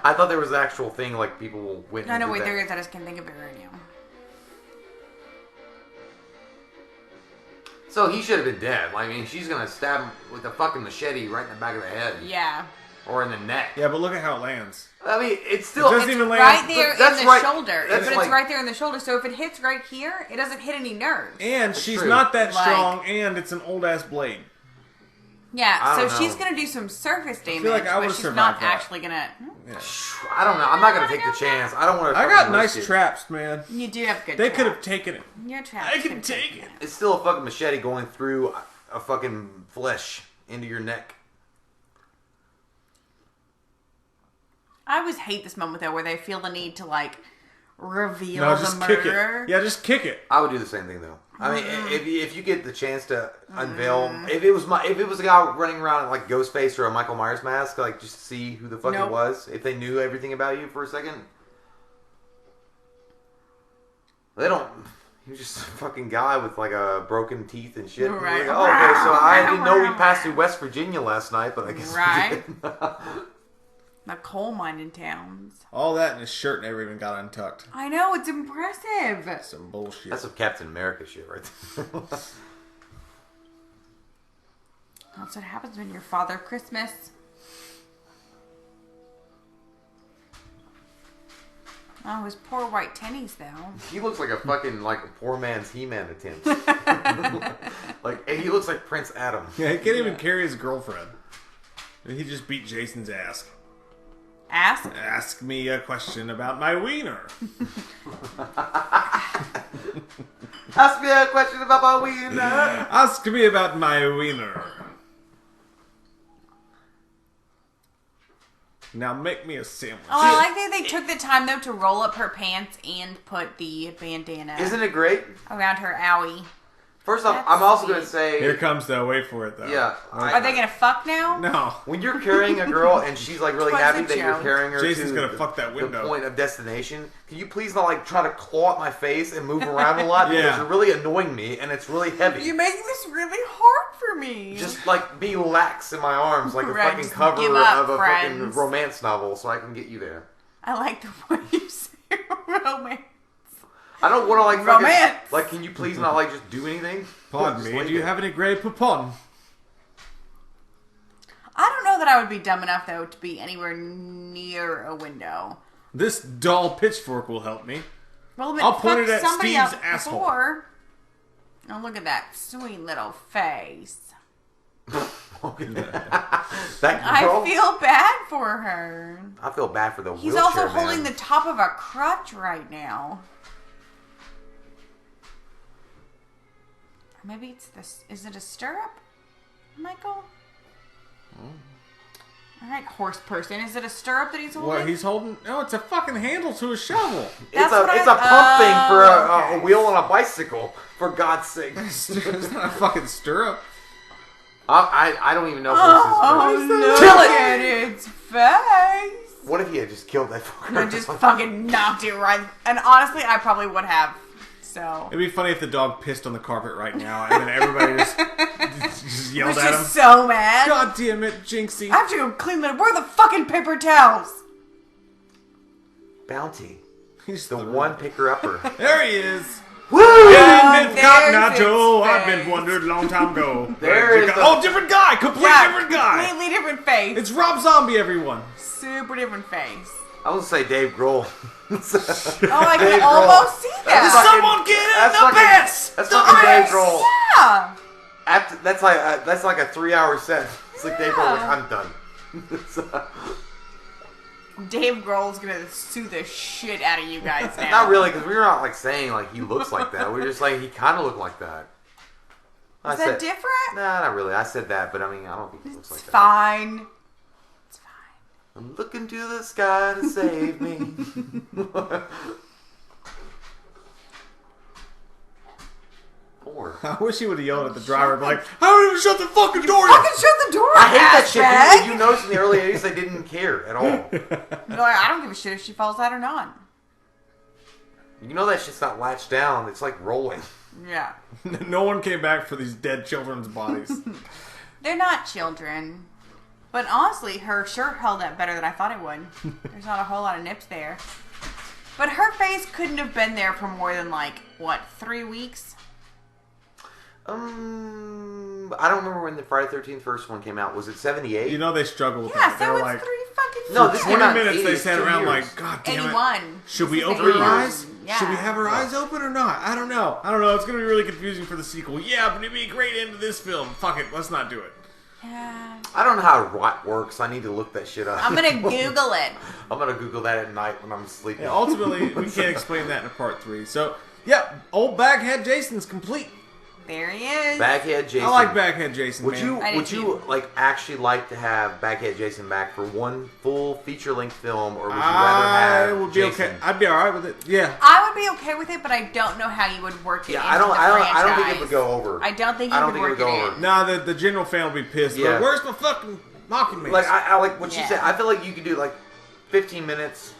I thought there was an actual thing like people went. No, and did wait, that. there is. I just can't think of it right now. So he should have been dead. I mean, she's gonna stab him with a fucking machete right in the back of the head. Yeah. Or in the neck. Yeah, but look at how it lands. I mean, it's still. It doesn't it's even land. Right there That's in the right- shoulder. that's But like- it's right there in the shoulder. So if it hits right here, it doesn't hit any nerves. And she's true. not that Like- strong, and it's an old ass blade. Yeah, I so don't she's know. going to do some surface damage, like I but would've she's survived not that. actually going to... I don't know. I'm not gonna take the chance. I don't want to. I got nice traps, man. You do have good They traps. could have taken it. Your traps I can could've take taken it. It's still a fucking machete going through a fucking flesh into your neck. I always hate this moment, though, where they feel the need to, like, reveal No, the just kick murderer. it. Yeah, just kick it. I would do the same thing though. I mean, if you get the chance to unveil, if it was a guy running around in like Ghostface or a Michael Myers mask, like just to see who the fuck Nope. it was, if they knew everything about you for a second, they don't. You're just a fucking guy with like a broken teeth and shit. Right. Like, oh, okay, so I didn't know we passed through West Virginia last night, but I guess Right. we did. The coal mining towns. All that and his shirt never even got untucked. I know, it's impressive. Some bullshit. That's some Captain America shit right there. That's what happens when you're Father Christmas. Oh, his poor white tennies, though. He looks like a fucking like a poor man's He-Man attempt. Like he looks like Prince Adam. Yeah, he can't even carry his girlfriend. He just beat Jason's ass. Ask? Ask me a question about my wiener. Ask me a question about my wiener. Ask me about my wiener. Now make me a sandwich. Oh, I like that they took the time, though, to roll up her pants and put the bandana Isn't it great? around her owie. First off, That's I'm also sweet. going to say... Here comes the wait for it though. Yeah. Are they gonna fuck now? No. When you're carrying a girl and she's like really Twice happy a that you're joke. carrying her Jason's to gonna fuck that window. the point of destination, can you please not like try to claw at my face and move around a lot because Yeah. you're really annoying me and it's really heavy. You're making this really hard for me. Just like be lax in my arms like a Right, fucking just cover give up, of a friends. fucking romance novel so I can get you there. I like the way you say romance. I don't want to like Romance. fucking, like can you please not like just do anything? Pardon Just me, leave do you it. have any grey poupon? I don't know that I would be dumb enough, though, to be anywhere near a window. This dull pitchfork will help me. Well, I'll point fuck it at somebody Steve's else asshole. before. Oh, look at that sweet little face. That I girl, feel bad for her. I feel bad for the He's wheelchair also man. holding the top of a crutch right now. Or maybe it's this. Is it a stirrup, Michael? All right, horse person. Is it a stirrup that he's holding? What he's holding? No, it's a fucking handle to a shovel. That's It's a what it's I- a pump thing for okay. a wheel on a bicycle. For God's sake, It's not a fucking stirrup. I don't even know if Oh, this is. look at its face. What if he had just killed that fucker? I just fucking knocked it right. And honestly, I probably would have. So. It'd be funny if the dog pissed on the carpet right now and then everybody just I yelled was at him. just so mad. God damn it, Jinxie. I have to go clean that. Where are the fucking paper towels? Bounty, He's the one picker upper. There he is. Woo! And Cotton there's Eye Joe, his I've been face. wondered a long time ago. There is the- Oh, different guy. Complete different guy. Completely different face. It's Rob Zombie, everyone. Super different face. I was gonna say Dave Grohl. Oh, I Dave can Grohl. almost see That's that. fucking- Someone get in that's the fucking- pants. That's The fucking Dave pants. Grohl. Yeah. That's like a 3-hour set. It's like Dave Grohl. Like, I'm done. Dave Grohl's gonna sue the shit out of you guys now. Not really, because we were not like saying like he looks like that. We were just like he kind of looked like that. Is that different? Nah, not really. I said that, but I mean I don't think he looks like It's that. fine. It's fine. I'm looking to the sky to save me. Poor. I wish he would have yelled at the driver, like, "I don't even shut the fucking door." Fucking shut the door. I hate that shit. assbag. You notice in the early 80s they didn't care at all. No, I don't give a shit if she falls out or not. You know that shit's not latched down. It's like rolling. Yeah. No one came back for these dead children's bodies. They're not children. But honestly, her shirt held up better than I thought it would. There's not a whole lot of nips there. But her face couldn't have been there for more than, like, what, 3 weeks? I don't remember when the Friday 13th first one came out. Was it 78? You know they struggle with Yeah, that. They so were it's like, 3 fucking No, years. this came 20 out in minutes 80, they it's sat 2 around years. like, God damn it. 81. Should we This is open our 81. eyes? Yeah. Should we have our eyes open or not? I don't know. It's going to be really confusing for the sequel. Yeah, but it'd be a great end to this film. Fuck it. Let's not do it. Yeah. I don't know how rot works. I need to look that shit up. I'm gonna Google it. I'm gonna Google that at night when I'm sleeping. Yeah, ultimately, we can't explain that in part 3. So, yeah, old Baghead Jason's complete. There he is. Baghead Jason. I like Baghead Jason. Would man. you I would do you too. like actually like to have Baghead Jason back for one full feature length film, or would you rather I have would be Jason? okay. I'd be all right with it. Yeah. I would be okay with it, but I don't know how you would work it. Yeah, into I don't the think it franchise. would go over. I don't think you I don't could think it work would go it over. in. Nah, the general fan will be pissed. Yeah. Like, where's my fucking mocking me? Like I like what she Yeah. said. I feel like you could do like 15 minutes.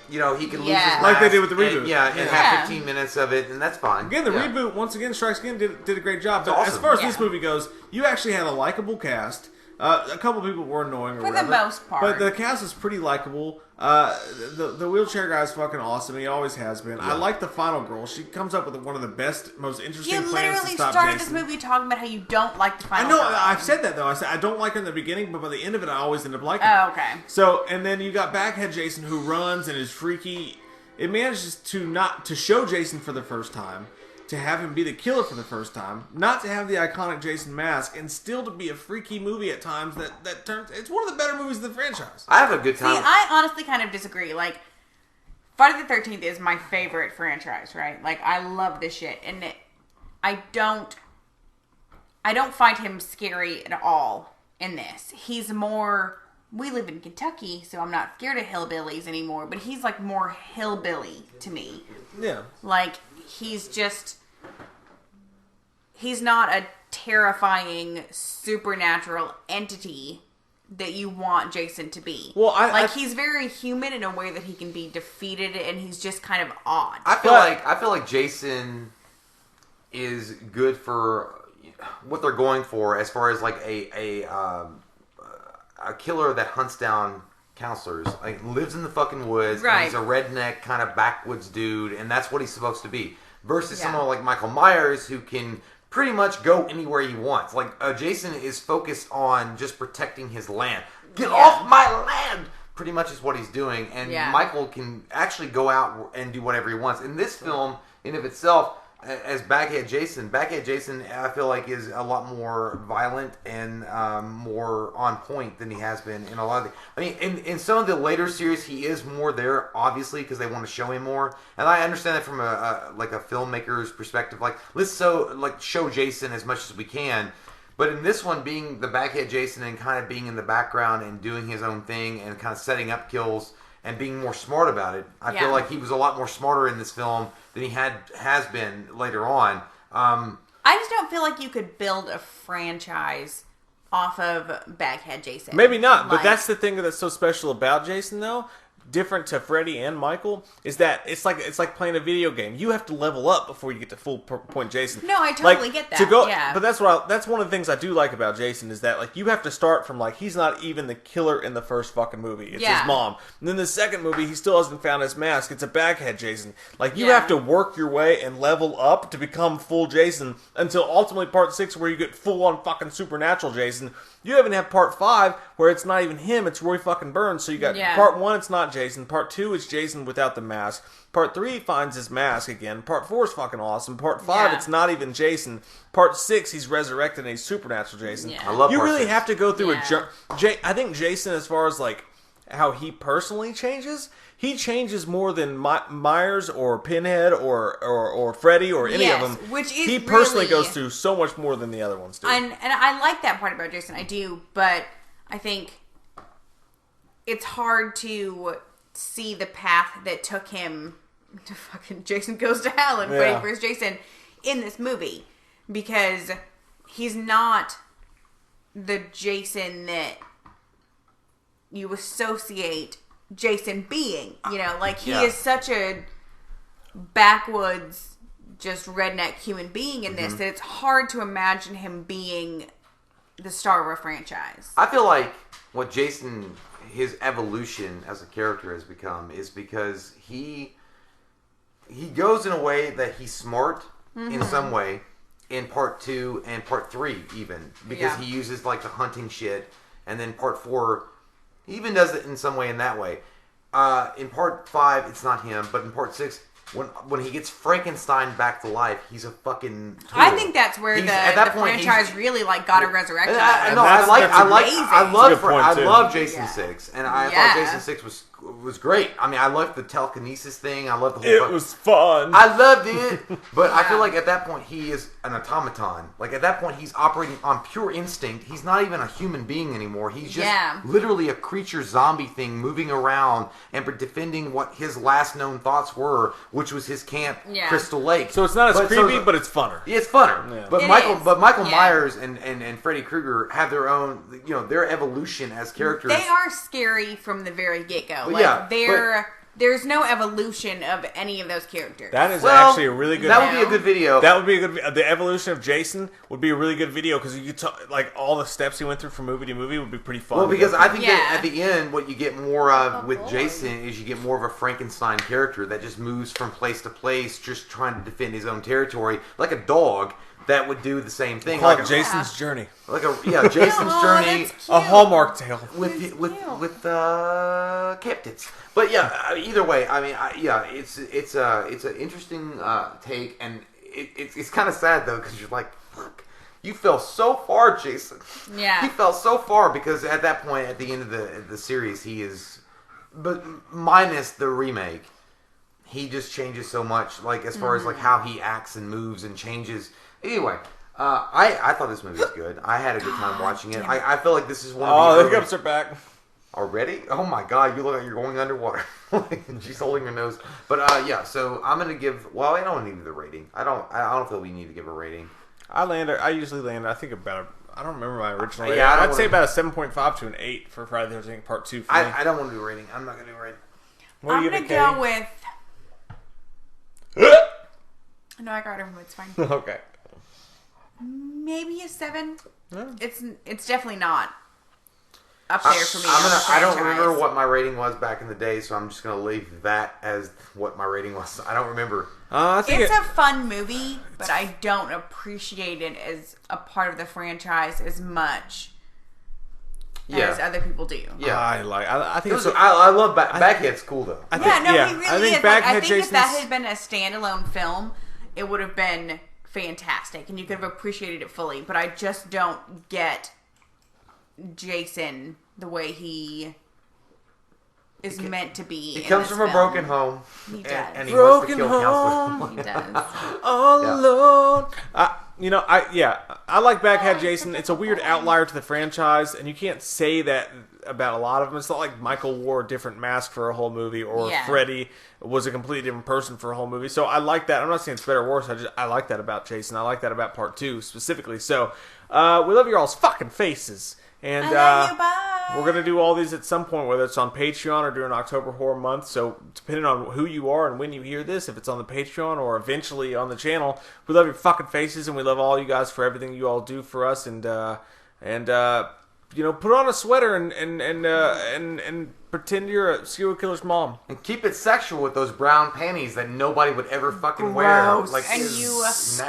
You know, he can lose his Yeah. mask. Like they did with the and- reboot. yeah, and Yeah. have 15 minutes of it, and that's fine. Again, the Yeah. reboot, once again, Strikes Again did a great job. But It's as awesome. far as Yeah. this movie goes, you actually had a likable cast. A couple people were annoying or For the whatever. most part. But the cast is pretty likable. The wheelchair guy's fucking awesome. He always has been. I like the final girl. She comes up with one of the best, most interesting You plans to literally stop started Jason. this movie talking about how you don't like the I final know. girl. I've said that though. I said I don't like her in the beginning, but by the end of it, I always end up liking her. Oh, okay. So, and then you got Baghead Jason who runs and is freaky. It manages to show Jason for the first time, to have him be the killer for the first time, not to have the iconic Jason mask, and still to be a freaky movie at times that turns. It's one of the better movies of the franchise. I have a good See, time. I honestly kind of disagree. Like, Friday the 13th is my favorite franchise, right? Like, I love this shit, and I don't find him scary at all in this. He's more. We live in Kentucky, so I'm not scared of hillbillies anymore. But he's like more hillbilly to me. Yeah. Like, he's not a terrifying supernatural entity that you want Jason to be. Well, he's very human in a way that he can be defeated, and he's just kind of odd. I feel like Jason is good for what they're going for, as far as like a killer that hunts down counselors, like lives in the fucking woods. Right. And he's a redneck kind of backwoods dude, and that's what he's supposed to be. Versus Yeah. someone like Michael Myers, who can pretty much go anywhere he wants. Like Jason is focused on just protecting his land. Get off my land! Pretty much is what he's doing, and Yeah. Michael can actually go out and do whatever he wants. In this film, in of itself, as Baghead Jason, I feel like is a lot more violent and more on point than he has been in a lot of the... I mean, in some of the later series, he is more there, obviously, because they want to show him more. And I understand that from a filmmaker's perspective. Like, let's show Jason as much as we can. But in this one, being the Baghead Jason and kind of being in the background and doing his own thing and kind of setting up kills and being more smart about it, I feel like he was a lot more smarter in this film than he has been later on. I just don't feel like you could build a franchise off of Baghead Jason. Maybe not, but Like- that's the thing that's so special about Jason, though. Different to Freddy and Michael is that it's like playing a video game. You have to level up before you get to full point Jason. No, I totally get that, yeah. But that's that's one of the things I do like about Jason is that like you have to start from like he's not even the killer in the first fucking movie. It's Yeah. his mom. And then the second movie he still hasn't found his mask. It's a Baghead Jason. Like you Yeah. have to work your way and level up to become full Jason until ultimately part 6 where you get full on fucking supernatural Jason. You even have part 5 where it's not even him, it's Roy fucking Burns. So you got Yeah. part 1, it's not Jason. Part 2, it's Jason without the mask. Part 3 finds his mask again. Part 4 is fucking awesome. Part 5, Yeah. it's not even Jason. Part 6, he's resurrected and he's supernatural Jason. Yeah. I love You part really 6. have to go through Yeah. I think Jason, as far as like how he personally changes, he changes more than Myers or Pinhead or Freddy or any of Yes, them. which is he personally really- goes through so much more than the other ones do. And I like that part about Jason. I do, but I think it's hard to see the path that took him to fucking Jason Goes to Hell and Freddy Yeah. vs. Jason in this movie, because he's not the Jason that you associate Jason being. You know, like he Yeah. is such a backwoods, just redneck human being in this that it's hard to imagine him being the star of a franchise. I feel like what Jason, his evolution as a character has become is because he goes in a way that he's smart in some way in part 2 and part 3 even, because Yeah. he uses like the hunting shit, and then part 4 he even does it in some way in that way. In part 5 it's not him, but in part 6 when he gets Frankenstein back to life, he's a fucking tool. I think that's where He's- the at that point, franchise he's- really like got a resurrection. I that's amazing. love That's a good point, too. Jason Yeah. 6, and I Yeah. thought Jason 6 was was great. I mean, I loved the telekinesis thing. I loved the whole. It was fun. I loved it, but I feel like at that point he is an automaton. Like at that point he's operating on pure instinct. He's not even a human being anymore. He's just literally a creature zombie thing moving around and defending what his last known thoughts were, which was his camp, Crystal Lake. So it's not as creepy, but it's funner. It's funner. Yeah. But Michael Myers and Freddy Krueger have their own, their evolution as characters. They are scary from the very get-go. There's no evolution of any of those characters. That is actually a really good. That would be a good video. That would be a good. The evolution of Jason would be a really good video because you could like all the steps he went through from movie to movie would be pretty fun. Well, because I think that at the end, what you get more of with Jason is you get more of a Frankenstein character that just moves from place to place, just trying to defend his own territory, like a dog that would do the same thing. Like Jason's Journey. Like Jason's Journey, a Hallmark tale with captives. But either way, I mean, it's an interesting take, and it's kind of sad though because you're like, fuck, you fell so far, Jason. Yeah, he fell so far because at that point, at the end of the series, he is, but minus the remake, he just changes so much. Like as far as like how he acts and moves and changes. Anyway, I thought this movie was good. I had a good time watching it. I feel like this is one of the the hiccups are back. Already? Oh my god, you look like you're going underwater. She's holding her nose. But so I'm gonna give I don't need the rating. I don't feel we need to give a rating. I usually land I think about I don't remember my original rating. I'd say about a 7.5 to an 8 for Friday the 13th Part 2 for me. I don't want to do a rating. I'm not gonna do a rating. I'm gonna go with no, I got it. It's fine. Okay. Maybe a 7. Yeah. It's definitely not up there for me. I don't remember what my rating was back in the day, so I'm just gonna leave that as what my rating was. I don't remember. I think it's a fun movie, but I don't appreciate it as a part of the franchise as much as other people do. Yeah, I think I love Baghead's cool though. He really I think is. Baghead I think Jason's... if that had been a standalone film, it would have been fantastic, and you could have appreciated it fully. But I just don't get Jason the way he is meant to be. He comes from a broken home. He does. And he wants to kill counselors. He does. All alone. I like Baghead Jason. It's a weird outlier to the franchise, and you can't say that about a lot of them. It's not like Michael wore a different mask for a whole movie, or Freddy was a completely different person for a whole movie. So I like that. I'm not saying it's better or worse. I like that about Jason. I like that about Part 2 specifically. So we love your all's fucking faces. And I love you, bye. We're going to do all these at some point, whether it's on Patreon or during October Horror Month. So depending on who you are and when you hear this, if it's on the Patreon or eventually on the channel, we love your fucking faces, and we love all you guys for everything you all do for us. And put on a sweater and pretend you're a serial killer's mom. And keep it sexual with those brown panties that nobody would ever fucking wear. Like, and you guys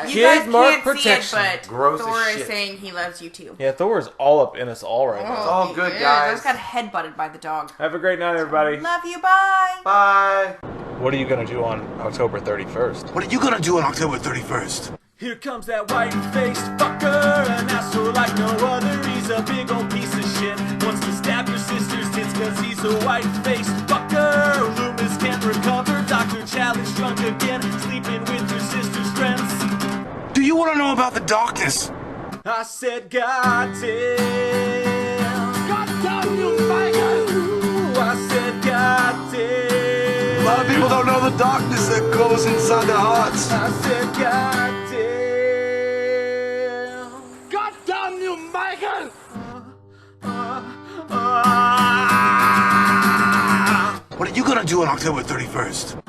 Mark can't protection. see it, but Gross Thor as is shit. saying he loves you too. Yeah, Thor is all up in us all right now. It's all good, I guys. just got headbutted by the dog. Have a great night, everybody. Love you, bye. Bye. What are you going to do on October 31st? What are you gonna do on October 31st? Here comes that white-faced fucker, an asshole like no other. He's a big old piece of shit. Wants to stab your sister's tits cause he's a white-faced fucker. Loomis can't recover. Dr. Charlie's drunk again, sleeping with your sister's friends. Do you want to know about the darkness? I said, God damn. God damn you, faggot! I said, God damn. A lot of people don't know the darkness that goes inside their hearts. I said, God damn. God damn you, Michael! What are you gonna do on October 31st?